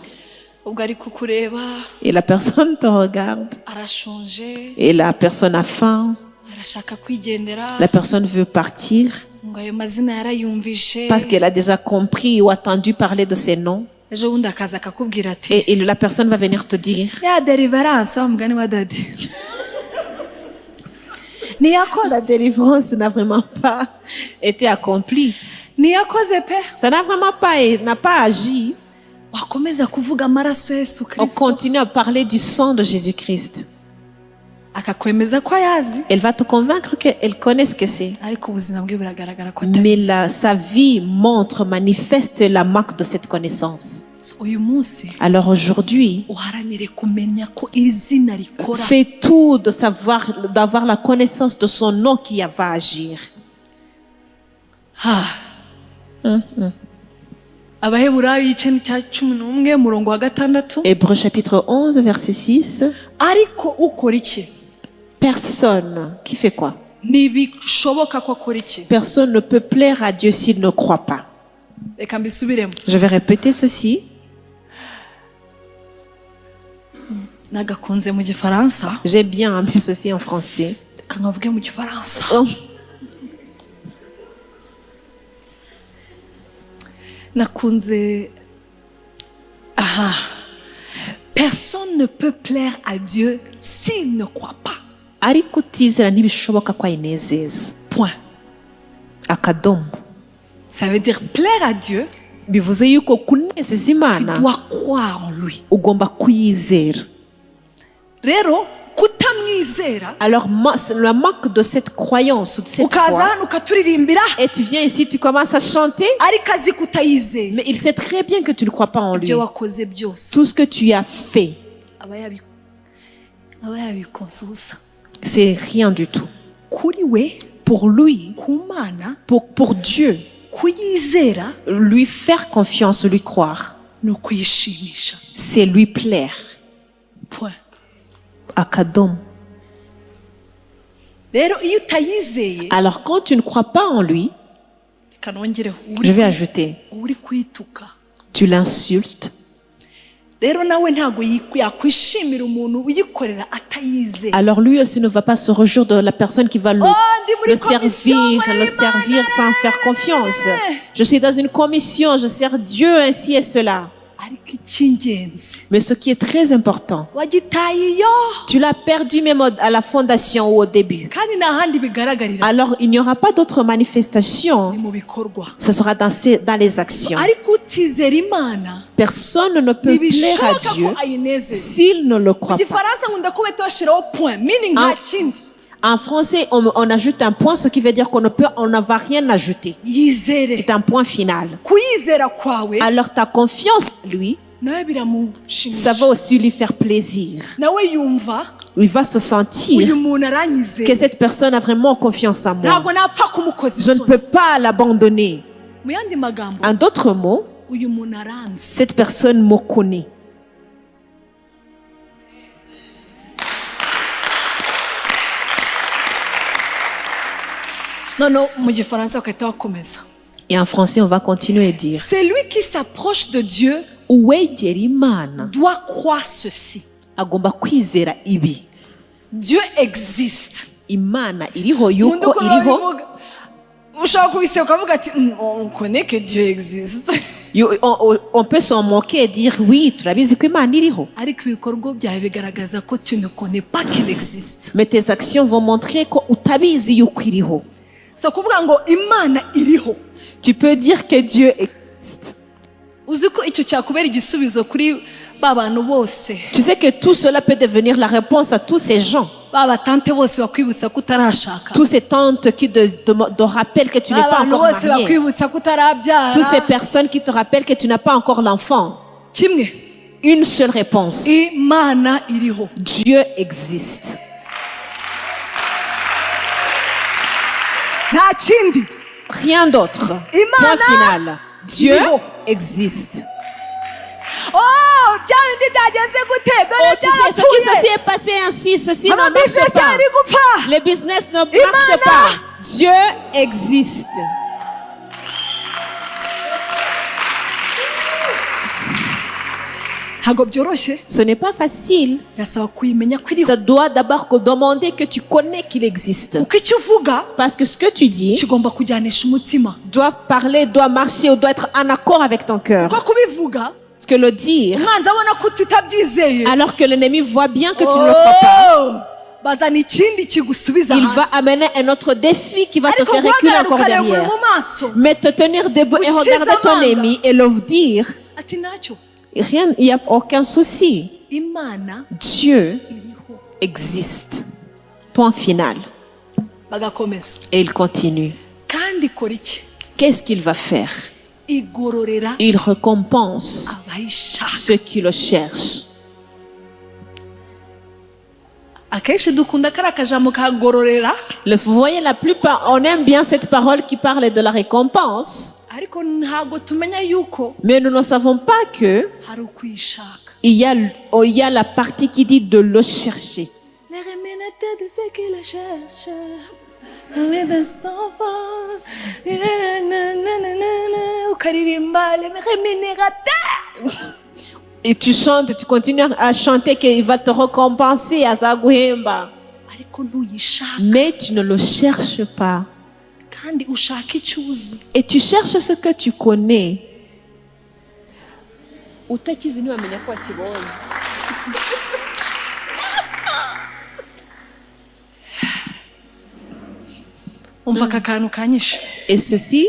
ubwo ari kukureba Et la personne te regarde. arashonje Et la personne a faim. arashaka kwigendera La personne veut partir ngo ayo mazina yarayumvishe parce qu'elle a déjà compris ou entendu parler de ces noms. ejo bundi akaza akakubwira ati Et la personne va venir te dire, ya deliverance wa mugani wa dade la ntiyakoze délivrance n'a vraiment pas été accomplie. ntiyakoze pe Ça n'a vraiment n'a pas agi. wakomeza kuvuga amaraso ya Yesu On Kristo continue à parler du sang de Jésus-Christ. akakwemeza ko ayazi Elle va te convaincre qu'elle connaît ce que c'est. ariko ubuzima bwe buragaragara ko Mais atabizi sa vie manifeste la marque de cette connaissance. uyu munsi Alors aujourd'hui, uharanire kumenya ko iri zina rikora fais tout d'avoir la connaissance de son nom qui va agir. abaheburayo igice cya 11 murongo wa 6 Hébreux chapitre 11, verset 6. ariko ukora iki Personne qui fait quoi? ntibishoboka ko akora iki Personne ne peut plaire à Dieu s'il ne croit pas. reka mbisubiremo Je vais répéter ceci. nagakunze mu gifaransa J'ai bien mis ceci en français. reka nkavuge mu gifaransa Oh, nakunze personne ne peut plaire à Dieu s'il ne croit pas ariko utizera ntibishoboka ko ayinezeza. point Akadomo. ça veut dire plaire à Dieu Bivuze yuko kunezeza tu Imana dois croire en lui ugomba kuyizera. rero kutamwizera Alors le manque de cette croyance ou de cette ukaza foi, hano ukaturirimbira et tu viens ici, tu commences à chanter, ariko azi ko utayizeye mais il sait très bien que tu ne crois pas en lui. ibyo wakoze byose Tout ce que tu as fait, aba yabikonsuza c'est rien du tout. kuri we Pour lui, ku Mana pour Dieu, kuyizera lui faire confiance, lui croire, ni ukuyishimisha c'est lui plaire. point Akadomo. rero iyo utayizeye Alors quand tu ne crois pas en lui, reka nongereho je vais ajouter, uri kwituka tu l'insultes. rero nawe ntabwo yakwishimira umuntu uyikorera atayizeye Alors lui aussi ne va pas se réjouir de la personne qui va le servir sans faire confiance. Je suis dans une commission, je sers Dieu ainsi et cela. ariko icy'ingenzi Mais ce qui est très important, wagitaye iyo tu l'as perdu même à la fondation ou au début. kandi nta handi bigaragarira Alors il n'y aura pas d'autre manifestation. ni mu bikorwa Ce sera dans les actions. ariko utizera Imana Personne ne peut plaire à ntibishoboka Dieu ko ayinezeza s'il ne le mu croit pas. gifaransa nkunda ko bahita bashyiraho point meaning nta kindi En français, on ajoute un point, ce qui veut dire on ne va rien ajouter. yizere C'est un point final. kuyizera kwawe Alors ta confiance, lui, nawe ça biramushimisha va aussi lui faire plaisir. nawe yumva Il va se sentir uyu muntu que aranyizeye cette personne a vraiment confiance en moi. ntabwo napfa kumukoza Je ne isoni peux pas l'abandonner. mu yandi magambo En d'autres mots, uyu muntu aranzi cette personne me connaît. noneho mu gifaransa bagahita bakomeza Et en français, on va continuer à dire celui qui s'approche de Dieu uwegera Imana doit croire ceci agomba kwizera ibi. Dieu existe Imana iriho undi yuko uko iriho. babivuga ushobora kubiseka ukavuga ati on connaît que Dieu existe On peut s'en moquer et dire oui, turabizi ko Imana iriho. ariko ibikorwa byawe bigaragaza ko tu ne connais pas qu'il existe Mais tes actions vont montrer ko utabizi yuko iriho. so kuvuga ngo Imana iriho Tu peux dire que Dieu existe. uzi ko icyo cyakubera igisubizo kuri ba bantu bose Tu sais que tout cela peut devenir la réponse à tous ces gens. ba batante bose bakwibutsa ko utarashaka Tous ces tantes qui te rappellent que tu n'es ba pas bantu encore bose marié. bakwibutsa ko utarabyara Toutes ces personnes qui te rappellent que tu n'as pas encore l'enfant. kimwe Une seule réponse. Imana iriho Dieu existe. nta kindi Rien d'autre. Imana Point final. Dieu iriho. existe. oh bya bindi byagenze gute Oh, dore tu sais, ce qui byarapfuye ceci est passé ainsi, ceci ne marche amabizinesi pas. ari gupfa Le business ne Imana. marche pas. Dieu existe. ntabwo byoroshye Ce n'est pas facile. birasaba kuyimenya ko iriho Ça doit d'abord demander que tu connais qu'il existe. kuko icyo uvuga Parce que ce que tu dis kigomba kujyanisha umutima doit parler, doit marcher ou doit être en accord avec ton cœur. kuko kubivuga Parce que le dire, umwanzi abona ko tutabyizeye alors que l'ennemi voit bien que tu ne le crois pas, bazana ikindi kigusubiza il va hasi amener un autre défi qui va te ariko faire reculer guhagarara encore ukareba derrière. mu maso Mais te tenir debout et Ushize regarder ton amanga. ennemi et le dire, ati ntacyo rien, il n'y a aucun souci. imana Dieu iriho existe. Point final. bagakomeza Et il continue. kandi ikora iki Qu'est-ce qu'il va faire? igororera Il récompense abayishaka ceux qui le cherchent. akenshi dukunda kariya kajambo kagororera Vous voyez, la plupart, on aime bien cette parole qui parle de la récompense, ariko ntabwo tumenya yuko mais nous ne savons pas que hari ukwishaka il y a la partie qui dit de le chercher. les reminata de ceux qui le cherchent avec des enfants ukaririmba les reminata Et tu chantes, tu continues à chanter qu'il va te récompenser à Zaguhemba. ariko ntuyishaka Mais tu ne le cherches pas. kandi ushaka icyo uzi Et tu cherches ce que tu connais. Utakizi ntiwamenya ko wakibonye. umva aka kantu kanyishe Et ceci,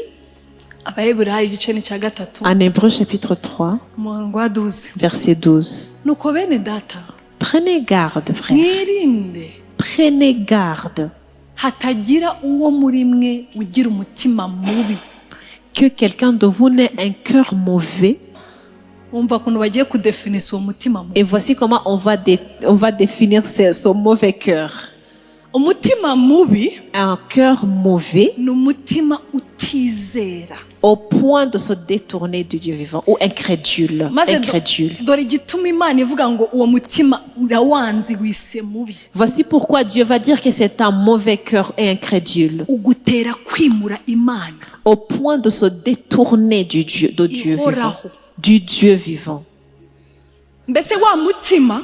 abaheburayo igice ni cya gatatu en Hébreu chapitre 3, umurongo wa 12 verset 12. nuko bene data Prenez garde, frère. mwirinde Prenez garde hatagira uwo muri mwe ugira umutima mubi que quelqu'un de vous n'ait un cœur mauvais. wumva ukuntu bagiye kudefinisa uwo mutima mubi Et voici comment on va définir son mauvais cœur. umutima mubi Un cœur mauvais ni umutima utizera au point de se détourner du Dieu vivant ou incrédule. maze Incrédule. dore igituma imana ivuga ngo uwo mutima urawanzi wise mubi Voici pourquoi Dieu va dire que c'est un mauvais cœur et incrédule. ugutera kwimura imana Au point de se détourner de Dieu vivant. Ihoraho. Du Dieu vivant. mbese wa mutima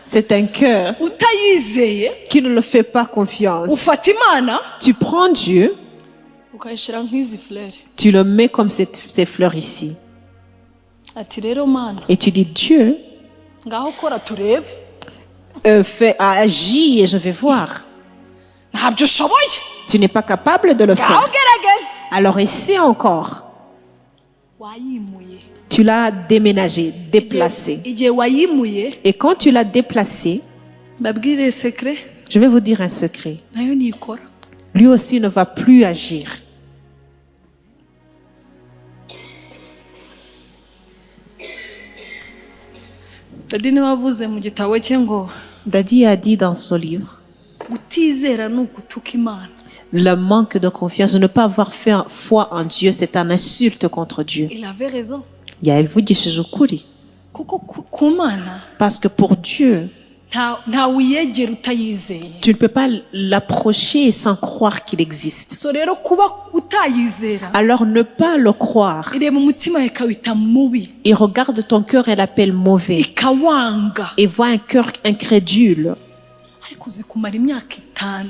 C'est un cœur utayizeye qui ne le fait pas confiance. ufata imana Tu prends Dieu, ukayishyira nk'izi furere tu le mets comme ces fleurs ici. ati rero mana Et tu dis, Dieu, ngaho kora turebe agis et je vais voir. ntabyo ushoboye Tu n'es pas capable de le ngaho faire. gerageza Alors essaie encore. wayimuye Tu l'as déménagé, déplacé. igihe wayimuye Et quand tu l'as déplacé, mbabwire sekere Je vais vous dire un secret. nayo ntikora. Lui aussi ne va plus agir. Dadi niwe wavuze mu gitabo cye ngo Daddy a dit dans son livre, utizera ni ugutuka Imana. le manque de confiance, de ne pas avoir foi en Dieu, c'est une insulte contre Dieu. Il avait raison. Yavugishije ukuri. Kuko ku Mana Parce que pour Dieu, nta wiyegera utayizeye. tu ne peux pas l'approcher sans croire qu'il existe. So rero kuba utayizera Alors ne pas le croire. ireba umutima wawe ikawita mubi Il regarde ton cœur et l'appelle mauvais. ikawanga. Et voit un cœur incrédule. Ariko uzi kumara imyaka 5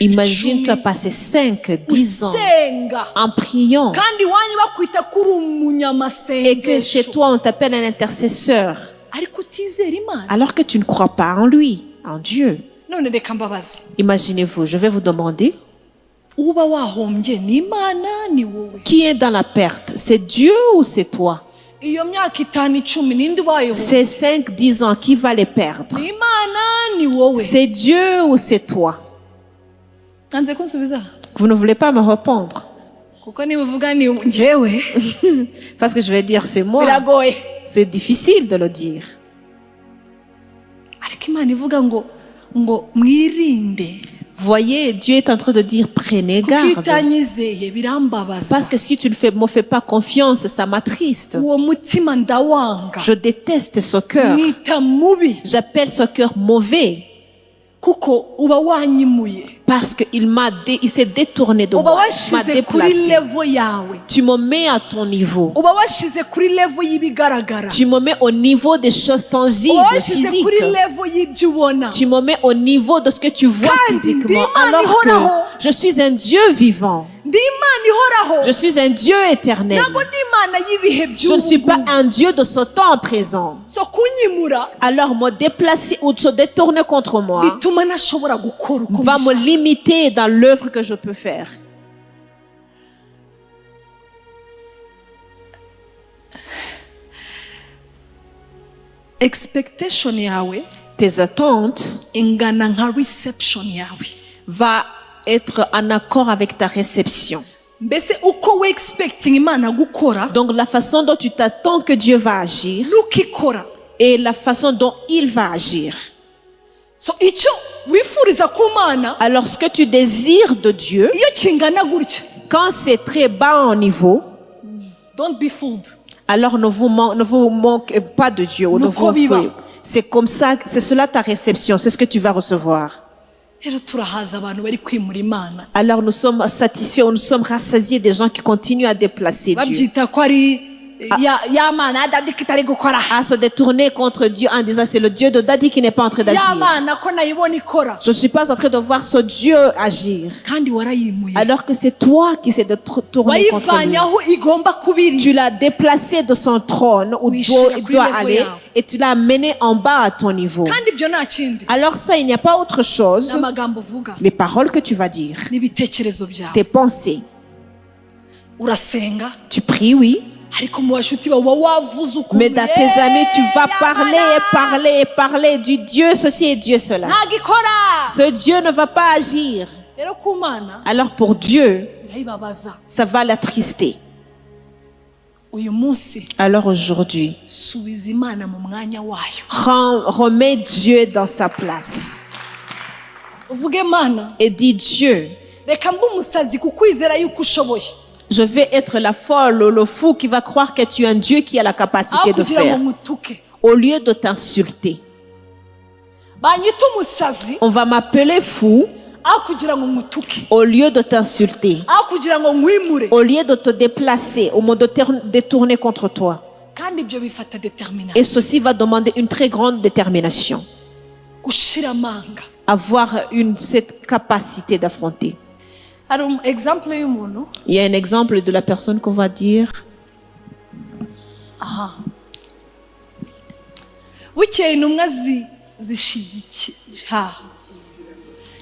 Imagine, tu as passé 5, 10 ans usenga en priant. kandi iwanyu bakwita kuri Et que chez umunyamasengesho toi, on t'appelle un intercesseur. ariko utizera Imana. Alors que tu ne crois pas en lui, en Dieu. None reka mbabazi, Imaginez-vous, je vais vous demander, uba wahombye ni Imana ni wowe? qui est dans la perte? C'est Dieu ou c'est toi? Iyo myaka 5 10 ninde ubayeho? Ces 5, 10 ans, qui va les perdre? Ni Imana ni wowe? C'est Dieu ou c'est toi? Kanze kunsubiza Vous ne voulez pas me répondre. kuko niba uvuga ni njyewe Parce que je vais dire, c'est moi. biragoye. C'est difficile de le dire. Ariko Imana ivuga ngo mwirinde Voyez, Dieu est en train de dire, prenez kuko garde. itanyizeye birambabaza. Parce que si tu ne me fais pas confiance, ça m'attriste. Uwo mutima ndawanga, Je déteste ce cœur. mwita mubi J'appelle ce cœur mauvais. kuko uba wanyimuye, Parce qu'il s'est détourné de uba moi. Il m'a washize kuri déplacé. level yawe, Tu me mets à ton niveau. uba washize kuri level y'ibigaragara, Tu me mets au niveau des choses tangibles, uba washize kuri physiques. level y'ibyo ubona. Tu me mets au niveau de ce que tu vois Kandi physiquement. ndi Imana Alors que ihoraho. je suis un Dieu vivant. Ndi Imana ihoraho, Je suis un Dieu éternel. ntabwo ndi Imana y'ibihe Je ne suis pas by'ubu. un Dieu de ce temps présent. So kunyimura Alors me déplacer ou se détourner contre moi bituma ntashobora gukora uko va me mbishaka. limiter dans l'œuvre que je peux faire. Expectation yawe Tes attentes ingana nka reception yawe. va être en accord avec ta réception. Mbese uko we expecting Imana gukora Donc la façon dont tu t'attends que Dieu va agir nuko ikora. et la façon dont il va agir. So icyo wifuriza ku Mana Alors ce que tu désires de Dieu, iyo kingana gutya, quand c'est très bas en niveau, don't be fooled. alors ne vous manquez pas de Dieu. Ou ne Nuko vous biba. c'est comme ça, c'est cela ta réception, c'est ce que tu vas recevoir. Rero turahaza abantu bari kwimura Imana, Alors nous sommes satisfaits, nous sommes rassasiés des gens qui continuent à déplacer Dieu, babyita ko ari ya Mana ya Dadi kitari gukora, à se détourner contre Dieu en disant c'est le Dieu de Daddy qui n'est pas en train ya d'agir. Mana ko nayibona ikora, Je ne suis pas en train de voir ce Dieu agir. kandi warayimuye, Alors que c'est toi qui s'est tourné contre lui. wayivanye aho igomba kubiri. Tu l'as déplacé de son trône où Oui, il doit level aller yao. et tu l'as amené en bas à ton niveau. Kandi ibyo nta kindi, Alors ça, il n'y a pas autre chose. n'amagambo uvuga, Les paroles que tu vas dire, n'ibitekerezo byawe. tes pensées. Urasenga Tu pries, oui. ariko mu bashuti bawe uba wavuze ukuntu, Mais dans tes amis, tu vas ya parler Mana et parler et parler du Dieu ceci et Dieu cela. ntabwo ikora. Ce Dieu ne va pas agir. Rero ku Mana Alors pour Dieu, birayibabaza. ça va l'attrister. Uyu munsi Alors aujourd'hui, subiza Imana mu mwanya wayo, remets Dieu dans sa place. uvuge Mana, Et dis Dieu, reka mbe umusazi kukwizera yuko ushoboye, je vais être la folle ou le fou qui va croire que tu es un Dieu qui a la capacité aho de kugira ngo faire. nkutuke. Au lieu de t'insulter, Banyita umusazi on va m'appeler fou. aho kugira ngo nkutuke, Au lieu de t'insulter, aho kugira ngo nkwimure. au lieu de te déplacer, au lieu de te détourner contre toi. Kandi ibyo bifata Et determination, ceci va demander une très grande détermination. gushira amanga. Avoir cette capacité d'affronter. Hari example y'umuntu, Il y a un exemple de la personne qu'on va dire, bukeye intumwa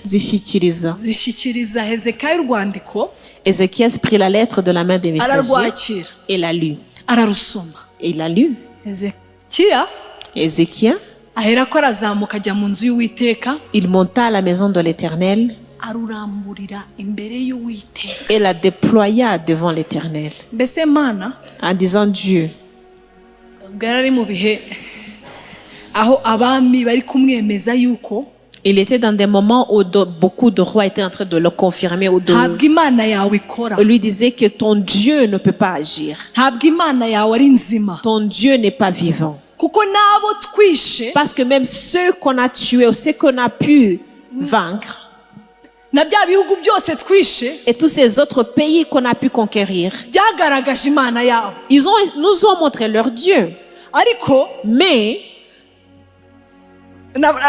zishyikiriza Hezekiya urwandiko, Ézéchias prit la lettre de la main des messagers ararwakira, et l'a lu. ararusoma. Et il l'a lu. Hezekiya Ézéchias aherako arazamuka ajya mu nzu y'Uwiteka Il monta à la maison de l'Éternel aruramburira imbere y'Uwiteka. et la déploya devant l'Éternel Mbese Mana en disant Dieu. ubwo yari ari mu bihe aho abami bari kumwemeza yuko Il était dans des moments où beaucoup de rois étaient en train de le confirmer ou de ntabwo Imana yawe ikora, lui disaient que ton Dieu ne peut pas agir. ntabwo Imana yawe ari nzima, Ton Dieu n'est pas vivant. kuko n'abo twishe Parce que même ceux qu'on a tués ou ceux qu'on a pu vaincre na bya bihugu byose twishe et tous ces autres pays qu'on a pu conquérir, byagaragaje Imana yabo. nous ont montré leur Dieu. Ariko Mais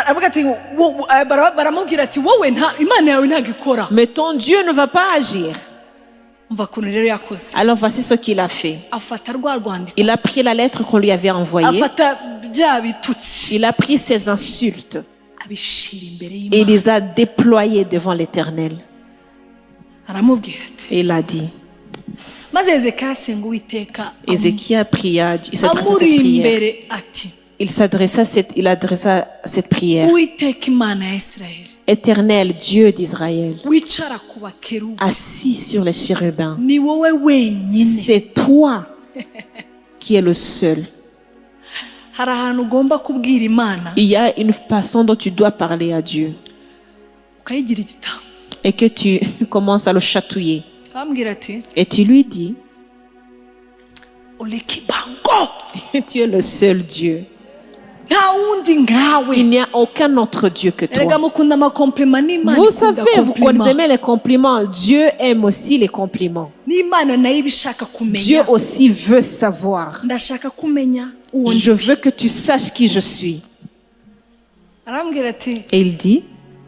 avuga ati baramubwira ati wowe Imana yawe ntabwo ikora. Mais ton Dieu ne va pas agir. Umva ukuntu rero yakoze, Alors voici ce qu'il a fait. afata rwa rwandiko, Il a pris la lettre qu'on lui avait envoyée. afata bya bitutsi, Il a pris ses insultes abishira imbere et il y'Imana. les a déployées devant l'Éternel. Aramubwira ati Et il a dit, maze Hezekiya asenga Uwiteka Ézéchias pria, il s'adressa à amuri cette prière. imbere ati Il adressa cette prière. Uwiteka Imana ya Isirayeli, Éternel Dieu d'Israël, wicara ku bakerubi, assis sur les chérubins, ni wowe wenyine. c'est toi qui es le seul. Hari ahantu ugomba kubwira Imana Il y a une façon dont tu dois parler à Dieu ukayigira igitabo, et que tu commences à le chatouiller. ukambwira ati Et tu lui dis, ulikibango, tu es le seul Dieu. nta wundi nkawe. Il n'y a aucun autre Dieu que Erega toi. mukunda amakomplima, n'Imana Vous ikunda savez, vous komplima, aimez les compliments. Dieu aime aussi les compliments. n'Imana nayo iba ishaka Dieu kumenya. aussi veut savoir. Ndashaka kumenya uwo Je ndi. veux que tu saches qui je suis. Arambwira ati Et il dit,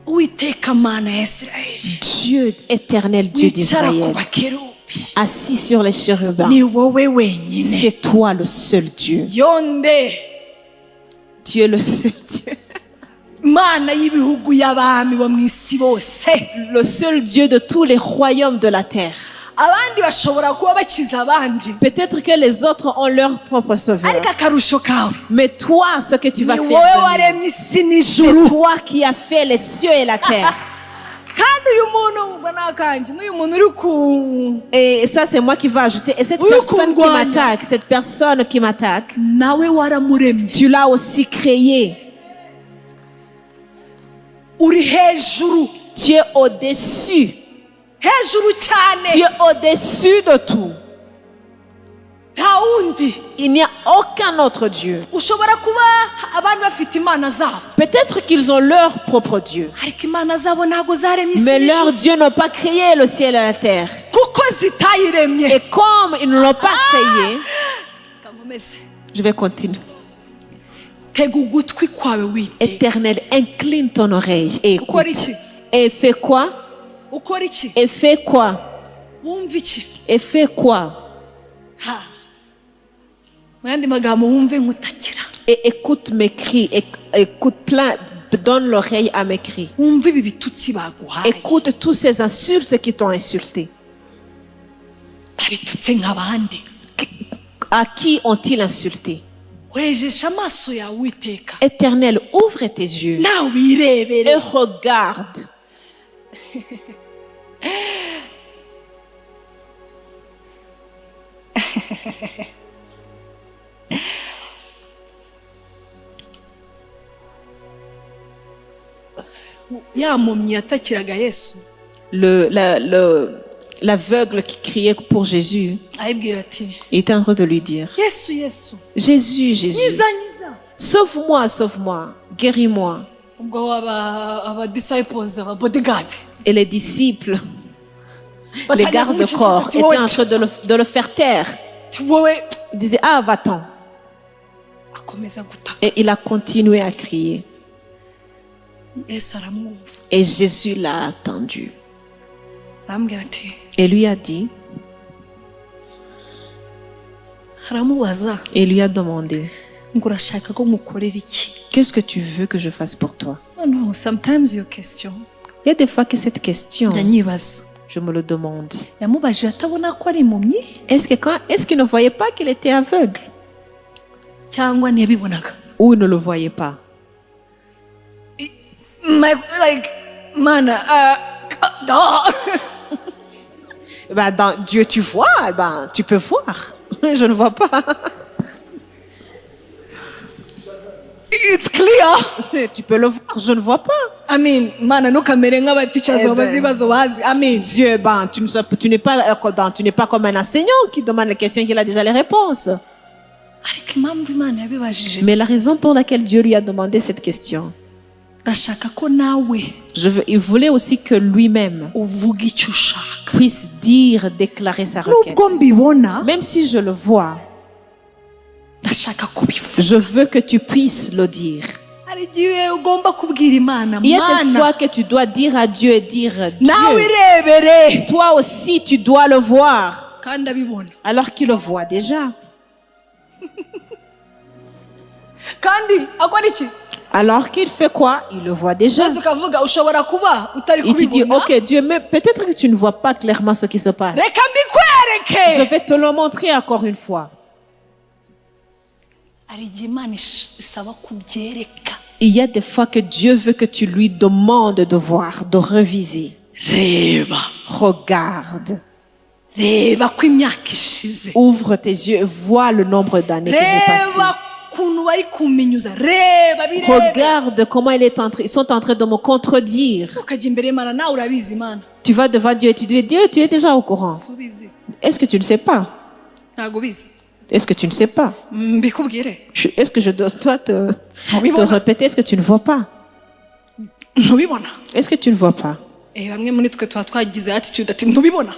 Uwiteka Mana ya Isirayeli, Dieu éternel, Dieu wicara ku d'Israël, bakerubi, assis sur les chérubins, ni wowe wenyine. c'est toi le seul Dieu. Yonde Tu es le seul Dieu. Mana y'ibihugu y'abami bo mu isi bose. Le seul Dieu de tous les royaumes de la terre. Abandi bashobora kuba bakiza abandi, Peut-être que les autres ont leur propre sauveur. ariko akarusho kawe Mais toi, ce que tu vas ni faire, wowe de nous, waremye isi c'est n'ijuru. toi qui as fait les cieux et la terre. Kandi uyu muntu ubwo nakanjye n'uyu muntu uri ku Et ça, c'est moi qui vais ajouter. Et cette Oui, personne qui Kongwana. m'attaque, cette personne qui m'attaque, nawe waramuremye, tu l'as aussi créé. uri hejuru, Tu es au-dessus. hejuru Tu cyane, es au-dessus de tout. nta wundi. Il n'y a aucun autre Dieu. Ushobora kuba abandi bafite imana zabo, Peut-être qu'ils ont leur propre Dieu. ariko imana zabo ntabwo zaremye isi Mais leur n'ijuru, Dieu n'a pas créé le ciel et la terre. kuko zitayiremye. Et comme ils ne l'ont pas créé, Kankomeze. je vais continuer. Tega ugutwi kwawe witeka. Éternel, incline ton oreille et écoute. Ukora iki? Et fais quoi? Ukora iki? Et fais quoi? Wumva iki? Et fais quoi? Ha. Mu yandi magambo wumve nkutakira, Et écoute mes cris. Écoute plein. Donne l'oreille à mes cris. wumve ibi bitutsi baguhaye, Écoute tous ces insultes qui t'ont insulté. babitutse nk'abandi. À qui ont-ils insulté? Wejesha amaso yawe witeka, Éternel, ouvre tes yeux nawe et wirebere. regarde. Ya mpumyi yatakiraga Yesu L'aveugle qui criait pour Jésus, ayibwira ati il était en train de lui dire, Yesu Yesu, Jésus, Jésus, nyiza nyiza. sauve-moi, sauve-moi, guéris-moi. Ubwo aba disciples, aba bodyguard, Et les disciples, les gardes-corps, étaient en train de le faire taire. wowe. Ils disaient, ah, va-t'en. Akomeza gutaka, Et il a continué à crier. Yesu aramwumva, Et Jésus l'a attendu. arambwira ati, Et lui a dit, aramubaza et lui a demandé, ngo urashaka ko ngukorera iki? qu'est-ce que tu veux que je fasse pour toi? No, sometimes your question Il y a des fois que cette question, ndanyibaza. je me le demande. Yamubajije atabona ko ari impumyi Est-ce qu'il ne voyait pas qu'il était aveugle? cyangwa ntiyabibonaga? Ou il ne le voyait pas? like mana Ben, dans Dieu, tu vois, ben, tu peux voir. Je ne vois pas. it's clear. Tu peux le voir, je ne vois pas. I mean mana ntukamere nk'abateachers Eh ben. babaza ibibazo bazi I mean Dieu, ben, tu n'es pas, tu n'es pas comme un enseignant qui demande les questions et qu'il a déjà les réponses. ariko impamvu imana yabibajije Mais la raison pour laquelle Dieu lui a demandé cette question, ndashaka ko nawe il voulait aussi que lui-même uvuga icyo ushaka puisse dire, déclarer sa requête. nubwo mbibona Même si je le vois, ndashaka kubivuga je veux que tu puisses le dire. hari igihe ugomba kubwira imana Il y a des mana fois que tu dois dire à Dieu et dire, nawe Dieu, irebere toi aussi tu dois le voir. kandi abibona Alors qu'il le voit déjà. kandi akora iki Alors qu'il fait quoi? Il le voit déjà. maze ukavuga ushobora kuba utari Il te dit, kubibona ok Dieu, mais peut-être que tu ne vois pas clairement ce qui se passe. reka Je mbikwereke vais te le montrer encore une fois. hari igihe imana isaba kubyereka Il y a des fois que Dieu veut que tu lui demandes de voir, de reviser. reba Regarde. reba ko imyaka ishize Ouvre tes yeux et vois le nombre d'années que j'ai passées. reba ukuntu bari kuminyuza reba birebe Regarde comment ils sont en train de me contredire. ukajya imbere y'imana nawe urabizi imana Tu vas devant Dieu et tu dis, Dieu, tu es déjà au courant. subizi Est-ce que tu ne sais pas? ntago ubizi Est-ce que tu ne sais pas? mbikubwire Est-ce que je dois te ntubibona répéter? Est-ce que tu ne vois pas? ntubibona Est-ce que tu ne vois pas? bamwe muri twe tuba twagize attitude ati ntubibona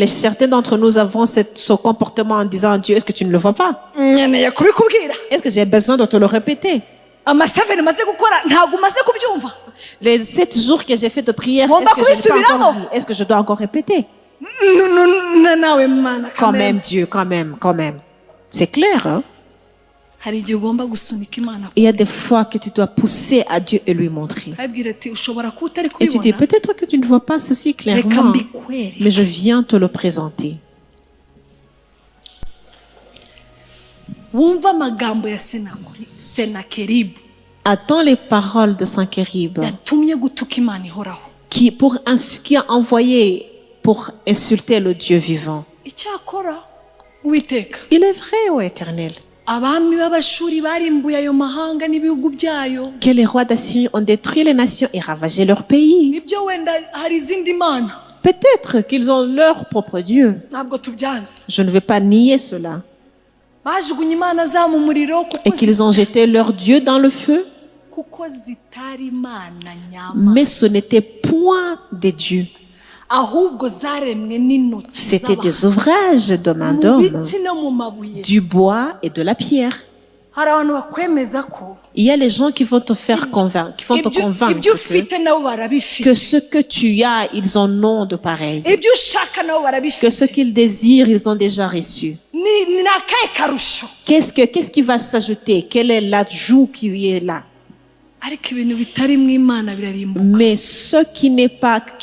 Certains d'entre nous avons ce comportement en disant à Dieu, est-ce que tu ne le vois pas? nkeneye kubikubwira Est-ce que j'ai besoin de te le répéter? amaseveni maze gukora ntago umaze kubyumva Les 7 jours que j'ai fait de prière, Bon, est-ce que je n'ai pas bakubisubiramo. encore dit? Est-ce que je dois encore répéter? nawe mana Quand même, Dieu, quand même. C'est clair, hein? hari igihe ugomba gusunika imana Il y a des fois que tu dois pousser à Dieu et lui montrer. abwira ati ushobora kuba utari Et tu dis, kubibona peut-être que tu ne vois pas ceci reka clairement, mbikwereke mais je viens te le présenter. wumva amagambo ya senakeribu Attends les paroles de Saint-Kérib yatumye gutuka imana ihoraho qui a envoyé pour insulter le Dieu vivant. icyakora uwiteka Il est vrai, ô Éternel, abami b'abashuri barimbuye ayo mahanga n'ibihugu byayo que les rois d'Assyrie ont détruit les nations et ravagé leur pays. nibyo wenda hari izindi mana Peut-être qu'ils ont leur propre Dieu. ntabwo tubyanze Je ne vais pas nier cela. bajugunye imana zabo mu muriro Et qu'ils ont jeté leur Dieu dans le feu. kuko zitari imana nyama Mais ce n'était point des dieux. ahubwo zaremwe n'intoki C'était z'abantu des ouvrages de main mu d'homme, biti no mu mabuye du bois et de la pierre. hari abantu bakwemeza ko Il y a les gens qui vont te faire convaincre, qui vont te convaincre ibyo ufite nabo barabifite que ce que tu as, ils en ont de pareil. ibyo ushaka nabo barabifite Que ce qu'ils désirent, ils ont déjà reçu. ni akahe karusho Qu'est-ce qui va s'ajouter? Quel est l'ajout qui est là? ariko ibintu bitari mu imana birarimbuka Mais ce qui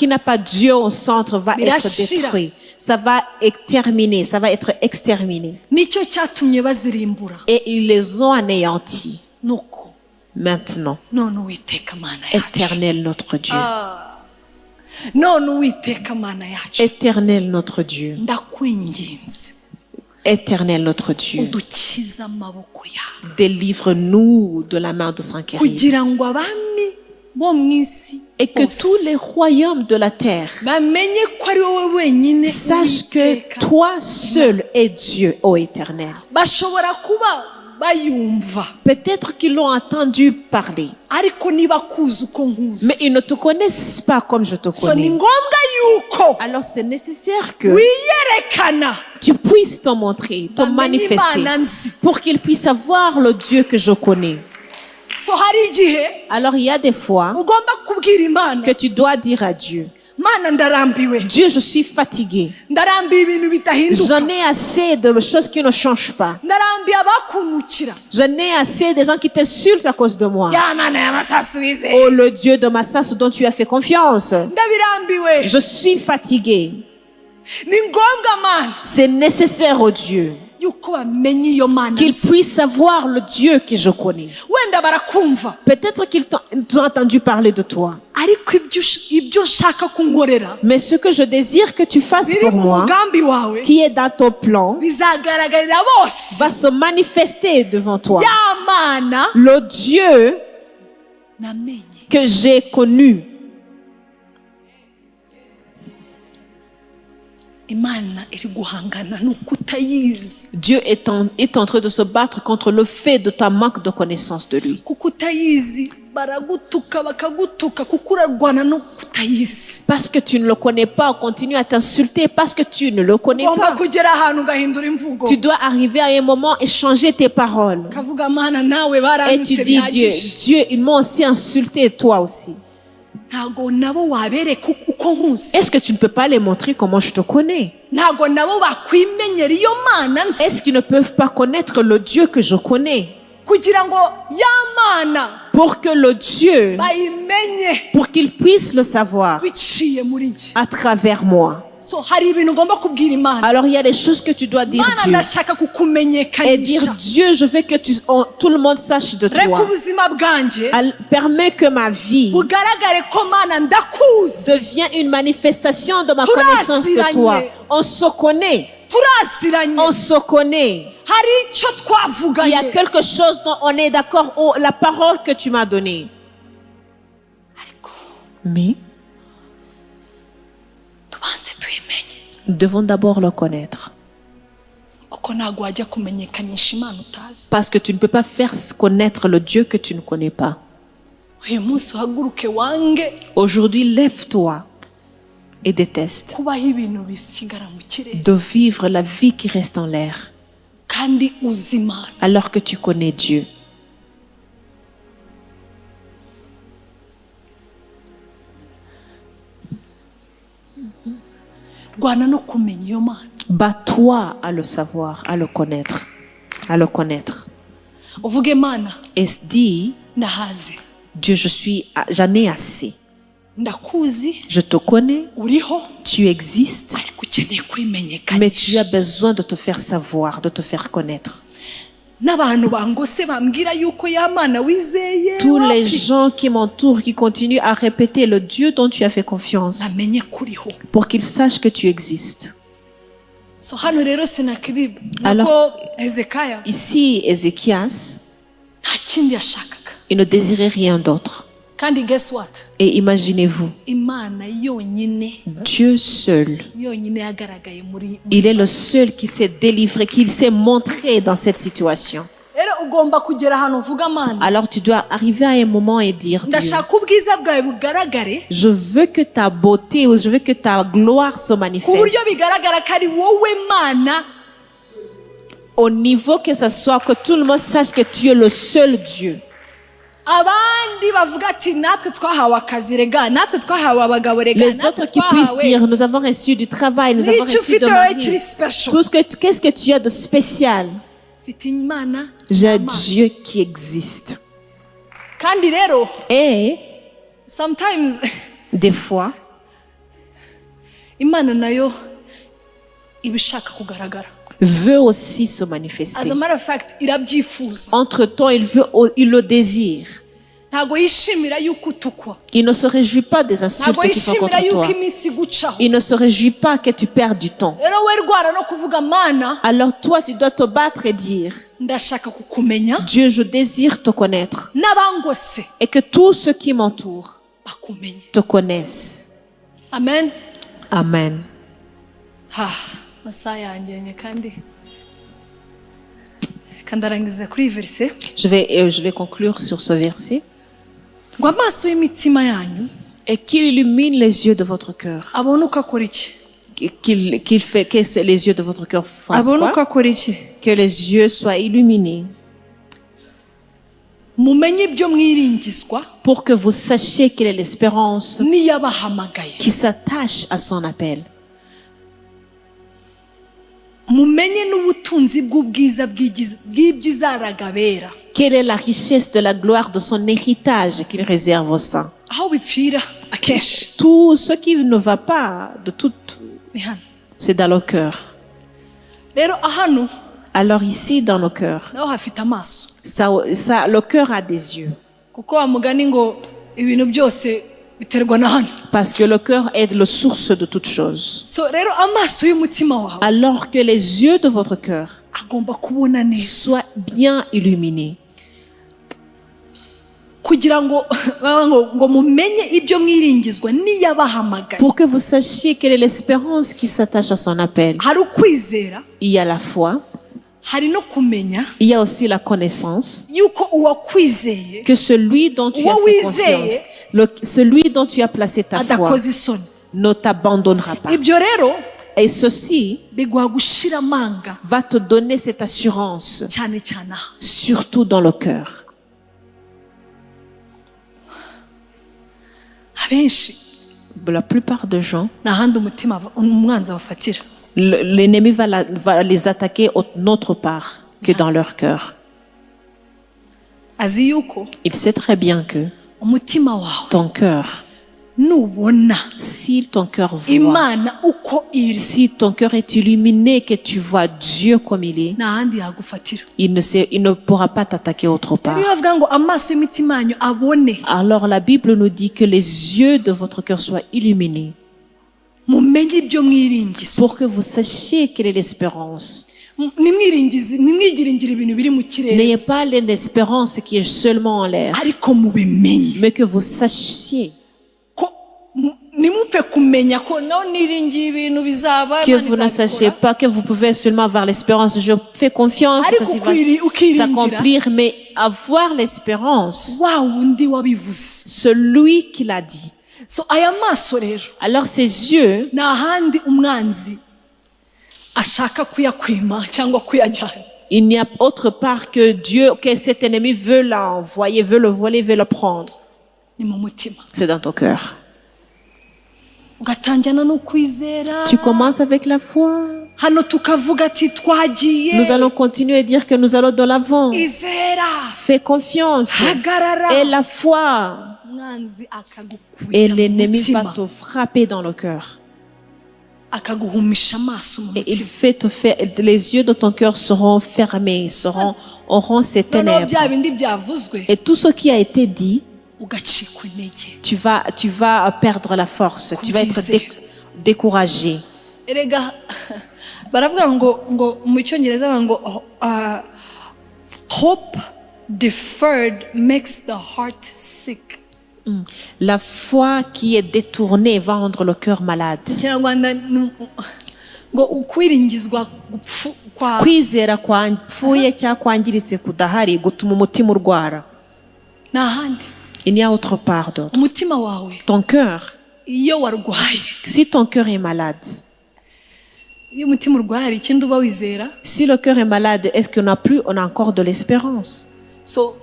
n'a pas Dieu au centre va être Birashira. détruit. Ça va être terminé, ça va être exterminé. nicyo cyatumye bazirimbura Et ils les ont anéantis. nuko Maintenant, none uwiteka mana yacu Éternel notre Dieu, none uwiteka mana yacu Éternel notre Dieu, ndakwinginze Éternel notre Dieu, udukize amaboko yawe délivre-nous de la main de Saint-Kérib. kugira ngo abami bo mu isi Et que bose tous les royaumes de la terre bamenye ko ari wowe wenyine sachent que Uwiteka. toi seul es Dieu, ô Éternel. bashobora kuba bayumva Peut-être qu'ils l'ont entendu parler, ariko niba kuzi uko nkuzi mais ils ne te connaissent pas comme je te so ni connais. ngombwa yuko Alors c'est nécessaire que wiyerekana tu puisses te montrer, te bamenye manifester, imana nzi pour qu'ils puissent savoir le Dieu que je connais. so hari igihe Alors il y a des fois ugomba kubwira imana que tu dois dire à Dieu, mana ndarambiwe Dieu, je suis fatigué. ndarambiwe ibintu bitahinduka J'en ai assez de choses qui ne changent pas. ndarambiwe abakunukira J'en ai assez des gens qui t'insultent à cause de moi. ya mana y'amasasu wize Oh, le Dieu de Massas dont tu as fait confiance. ndabirambiwe Je suis fatigué. ni ngombwa mana C'est nécessaire, oh Dieu, yuko bamenye iyo mana qu'ils puissent savoir le Dieu que je connais. wenda barakumva Peut-être qu'ils ont entendu parler de toi. ariko ibyo nshaka kunkorera Mais ce que je désire que tu fasses biri pour mu moi, mugambi wawe qui est dans ton plan, bizagaragarira bose va se manifester devant toi. ya mana Le Dieu namenye. que j'ai connu. Imana iri guhangana nuko utayizi Dieu est en train de se battre contre le fait de ta manque de connaissance de lui. kuko utayizi baragutuka bakagutuka kuko urarwana nuko utayizi Parce que tu ne le connais pas, on continue à t'insulter parce que tu ne le connais ugomba pas. kugera ahantu ugahindura imvugo Tu dois arriver à un moment et changer tes paroles. kavuga mana nawe Et barantutse tu dis, Dieu, bihagije Dieu, ils m'ont aussi insulté, toi aussi. ntago nabo wabereka uko nkuzi Est-ce que tu ne peux pas les montrer comment je te connais? ntago nabo bakwimenyera iyo mana nzi Est-ce qu'ils ne peuvent pas connaître le Dieu que je connais? kugira ngo ya mana Pour que le Dieu, bayimenye pour qu'ils puissent le savoir biciye muri njye à travers moi. so hari ibintu ugomba kubwira imana Alors il y a des choses que tu dois dire mana Dieu. ndashaka Et dire kukumenyekanisha Dieu, je veux que tout le monde sache de reka toi. ubuzima bwanjye Permets que ma vie bugaragare ko mana ndakuzi devienne une manifestation de ma connaissance de toi. On se connaît. turaziranye On se connaît. hari icyo Il y a twavuganye quelque chose dont on est d'accord. Oh, la parole que tu m'as donnée. ariko Mais tubanze tuyimenye nous devons d'abord le connaître. kuko ntabwo wajya kumenyekanisha imana utazi Parce que tu ne peux pas faire connaître le Dieu que tu ne connais pas. uyu munsi uhaguruke wange Aujourd'hui, lève-toi et déteste kubaho ibintu bisigara mu kirere de vivre la vie qui reste en l'air kandi uzi imana alors que tu connais Dieu. rwana no kumenya iyo mana Bats-toi à le savoir, à le connaître. À le connaître. uvuge mana Et dis, ndahaze Dieu, j'en ai assez. ndakuzi Je te connais, uriho tu existes, ariko ukeneye mais tu kwimenyekanisha as besoin de te faire savoir, de te faire connaître. n'abantu bangose bambwira yuko ya mana wizeye Tous les wapi? gens qui m'entourent, qui continuent à répéter le Dieu dont tu as fait confiance, amenye kuriho pour qu'ils sachent que tu existes. so hano rero senakeribu Alors- nuko hezekaya Ici, Ézéchias, nta kindi yashakaga il ne désirait rien d'autre. kandi guess what Et imaginez-vous, imana yonyine Dieu seul, yonyine yagaragaye muri il est le seul qui s'est délivré, qui s'est montré dans cette situation. rero ugomba kugera ahantu uvuga mana Alors tu dois arriver à un moment et dire, Dieu, ndashaka ubwiza bwawe bugaragare je veux que ta beauté ou je veux que ta gloire se ku manifeste buryo bigaragara ko ari wowe mana au niveau que ce soit, que tout le monde sache que tu es le seul Dieu. abandi bavuga ati natwe twahawe akazi rega natwe twahawe abagabo rega Les autres qui puissent dire, nous avons reçu du travail, nous avons n'icyo reçu ufite de wowe mari. kiri special Qu'est-ce que tu as de spécial? mfite imana J'ai un Imana. Dieu qui existe. kandi rero Et sometimes des fois, imana nayo iba ishaka kugaragara veut aussi se as manifester. a matter of fact irabyifuza Entre-temps, il le désire. ntabwo yishimira yuko utukwa Il ne se réjouit pas des insultes ntabwo qui sont yishimira contre yuko toi. iminsi igucaho Il ne se réjouit pas que tu perds du temps. rero we rwara no kuvuga mana Alors toi, tu dois te battre et dire, ndashaka kukumenya Dieu, je désire te connaître n'abangose et que tous ceux qui m'entourent bakumenye te connaissent. amen Amen. ha masaha yanjye kandi reka ndarangiza kuri iyi verise Je vais conclure sur ce verset. ngo amaso y'imitima yanyu Et qu'il illumine les yeux de votre cœur. abone uko akora iki Qu'il fait que les yeux de votre cœur fassent abone uko quoi? akora iki Que les yeux soient illuminés mumenye ibyo mwiringizwa pour que vous sachiez quelle est l'espérance n'iyabahamagaye qui s'attache à son appel. mumenye n'ubutunzi bw'ubwiza bw'ibyo izaraga bera Quelle est la richesse de la gloire de son héritage qu'il réserve aux saints. aho bipfira akenshi Tout ce qui ne va pas de tout, ni hano c'est dans le cœur. rero hano Alors ici, dans nos cœurs, naho hafite amaso le cœur a des yeux. kuko wa mugani ngo ibintu byose biterwa na hano. Parce que le cœur est la source de toutes choses. So rero amaso y'umutima wawe Alors que les yeux de votre cœur agomba kubona neza soient bien illuminés. kugira ngo ngo mumenye ibyo mwiringizwa niyabahamagaye. Pour que vous sachiez quelle est l'espérance qui s'attache à son appel. Hari ukwizera, Il y a la foi, hari no kumenya il y a aussi la connaissance yuko uwakwizeye que celui dont tu as fait confiance, celui dont tu as placé ta foi, adakoze isoni. ne t'abandonnera pas. Ibyo rero Et ceci biguha gushira amanga va te donner cette assurance, cyane cyane aha. surtout dans le cœur. Abenshi La plupart des gens, nta handi umwanzi abafatira. l'ennemi va les attaquer autre part que dans leur cœur. Azi yuko Il sait très bien que umutima wawe ton cœur, nubona si ton cœur voit, Imana uko iri, si ton cœur est illuminé, que tu vois Dieu comme il est, nta handi yagufatira. il ne pourra pas t'attaquer autre part. Iyo bavuga ngo amaso y'imitima yanyu abone, Alors la Bible nous dit que les yeux de votre cœur soient illuminés mumenye ibyo mwiringizwa. pour que vous sachiez quelle est l'espérance. Nimwigiringire ibintu biri mu kirere, N'ayez pas l'espérance qui est seulement en l'air, ariko mubimenye mais que vous sachiez, ko nimupfe kumenya ko naho niringiye ibintu bizaba. que vous ne sachiez pas que vous pouvez seulement avoir l'espérance. Je fais confiance, Ariko ceci va ukiringira s'accomplir, mais avoir l'espérance, wa wundi wabivuze. celui qui l'a dit. So aya maso rero Alors ces yeux, nta handi umwanzi ashaka kuyakwima cyangwa kuyajyana. il n'y a autre part que Dieu, que cet ennemi veut l'envoyer, veut le voler, veut le prendre. Ni mu mutima. C'est dans ton cœur. Ugatangirana no kwizera. Tu commences avec la foi. Hano tukavuga ati twagiye. Nous allons continuer à dire que nous allons de l'avant. Izera. Fais confiance. Hagarara. Et la foi. Umwanzi akagukubita Et mu l'ennemi va mutima. te frapper dans le cœur. Akaguhumisha amaso mu Et il mutima. fait te faire, les yeux de ton cœur seront fermés, auront ces Noneho ténèbres. bya bindi byavuzwe Et tout ce qui a été dit, ugacikwa intege. tu vas perdre la force, tu vas être découragé. Erega baravuga ngo mu cyongereza bavuga ngo hope deferred makes the heart sick. La foi qui est détournée va rendre le cœur malade. Kinyarwanda ngo ukwiringizwa gupfu kwa Kwizera kwapfuye cyangwa kwangiritse kudahari gutuma umutima urwara. nta handi. Il n'y a autre part d'autre. Umutima wawe Ton cœur, iyo warwaye, si ton cœur est malade, iyo umutima urwaye hari ikindi uba wizera. si le cœur est malade, est-ce qu'on a encore de l'espérance? So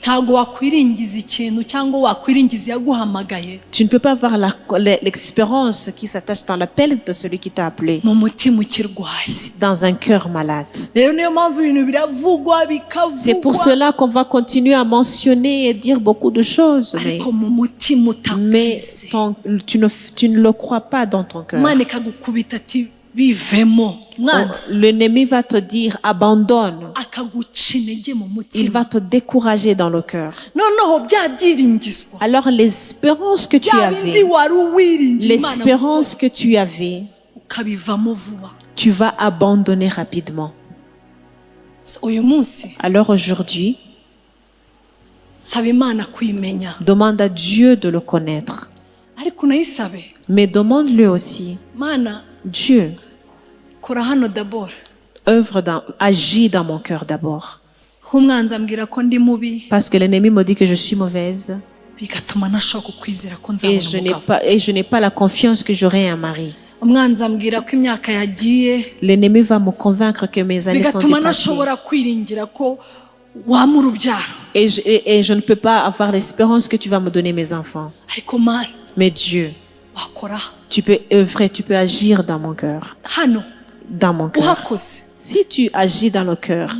ntago wakwiringiza ikintu cyangwa wakwiringiza yaguhamagaye Tu ne peux pas avoir l'espérance qui s'attache dans l'appel de celui qui t'a appelé mu mutima ukirwaye. dans un cœur malade. Rero niyo mpamvu ibintu biravugwa bikavugwa, C'est pour cela qu'on va continuer à mentionner et dire beaucoup de choses. ariko mu mutima Mais utakize. tu ne le crois pas dans ton cœur. Imana ikagukubita ati bivemo mwanzi, L'ennemi va te dire abandonne. akaguca intege mu Il mutima. va te décourager dans le cœur. Noneho bya byiringizwa Alors l'espérance que tu bya bindi avais, wari uwiringiye Imana l'espérance que tu avais, ukabivamo vuba. tu vas abandonner rapidement. So, uyu munsi Alors aujourd'hui, saba Imana kwimenya, demande à Dieu de le connaître. ariko unayisabe Mais demande-lui aussi, Mana Dieu, kora hano d'abord. agis dans mon cœur d'abord. Umwanzi ambwira ko ndi mubi, Parce que l'ennemi me dit que je suis mauvaise bigatuma ntashobora kukwizera ko et nzabona umugabo. je n'ai pas la confiance que j'aurai un mari. Umwanzi ambwira ko imyaka yagiye, L'ennemi va me convaincre que mes années sont bigatuma dépassées. ntashobora kwiringira ko wampa urubyaro. Et je ne peux pas avoir l'espérance que tu vas me donner mes enfants. Ariko Mana Mais Dieu, wakora tu peux œuvrer, tu peux agir dans mon cœur. hano, Dans mon cœur. uhakoze Si tu agis dans le cœur,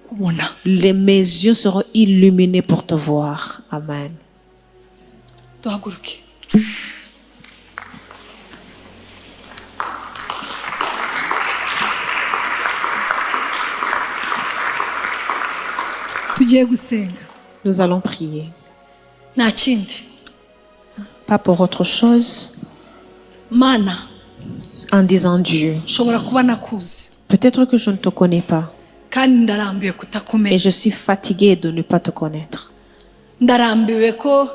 kubona. mes yeux seront illuminés pour te voir. Amen. Duhaguruke. tugiye gusenga Nous allons prier. nta kindi Pas pour autre chose. mana En disant Dieu, nshobora kuba nakuzi peut-être que je ne te connais pas. kandi ndarambiwe Et kutakumenya je suis fatiguée de ne pas te connaître. ndarambiwe ko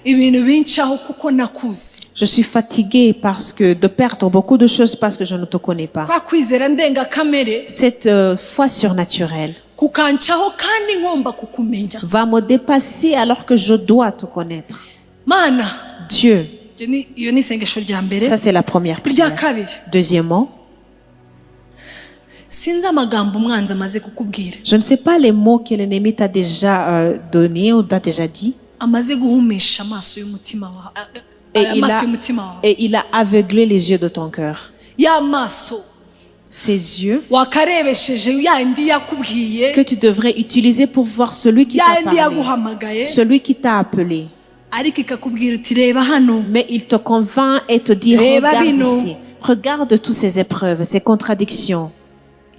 ibintu bincaho kuko nakuzi Je suis fatiguée parce que de perdre beaucoup de choses parce que je ne te connais pas. kwa kwizera ndengakamere Cette foi surnaturelle kukancaho kandi ngomba kukumenya va me dépasser alors que je dois te connaître. mana Dieu, iyo ni isengesho rya mbere ça c'est la première rya prière. kabiri Deuxièmement, sinzi amagambo umwanzi amaze kukubwira je ne sais pas les mots que l'ennemi t'a déjà donnés ou t'a déjà dit. amaze guhumisha amaso y'umutima wawe Et il a aveuglé les yeux de ton cœur. ya maso Ces yeux wakarebesheje yandi yakubwiye que tu devrais utiliser pour voir celui qui t'a yandi parlé, yaguhamagaye celui qui t'a appelé. ariko ikakubwira uti reba hano Mais il te convainc et te dit, Reba regarde bino. ici, regarde toutes ces épreuves, ces contradictions.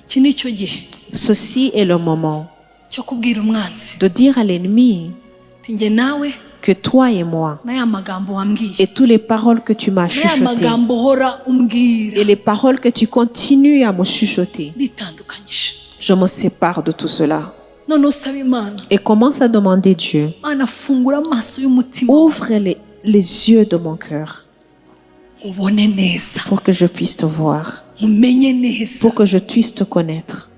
iki ni cyo gihe Ceci est le moment cyo kubwira umwanzi de dire à l'ennemi uti njye nawe que toi et moi, n'aya magambo wambwiye et toutes les paroles que tu m'as n'aya chuchotées, magambo uhora umbwira et les paroles que tu continues à me chuchoter, nditandukanyije je me sépare de tout cela. none usaba imana Et commence à demander Dieu, mana fungura amaso y'umutima wawe, ouvre les yeux de mon cœur ubone neza pour que je puisse te voir, mumenye neza pour que je puisse te connaître.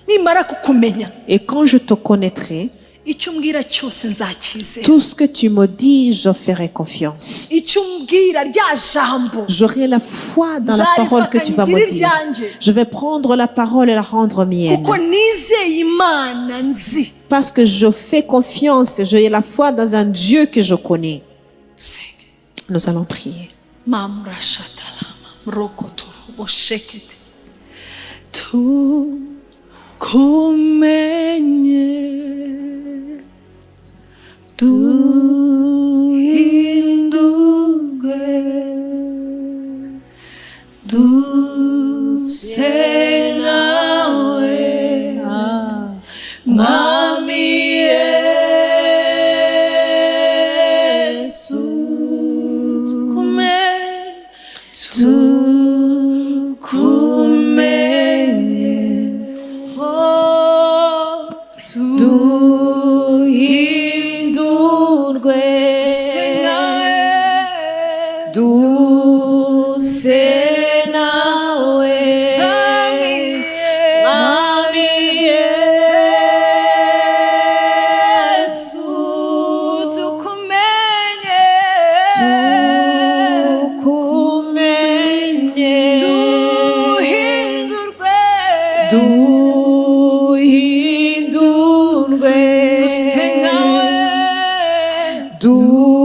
nimara kukumenya Et quand je te connaîtrai, icyo umbwira cyose nzacyizera tout ce que tu me dis, je ferai confiance. icyo umbwira rya jambo J'aurai la foi dans la parole que tu vas me dire. Je vais prendre la parole et la rendre mienne. kuko nizeye imana nzi Parce que je fais confiance, j'ai la foi dans un Dieu que je connais. dusenge Nous allons prier. mamurashatalama mrokoturuboshekete tukumenye duhindurwe duse nawe mwami Yesu tukumenye oh Duhindurwe, duse nawe, mwami Yesu, tukumenye duhindurwe duhindurwe, duse nawe duhindurwe.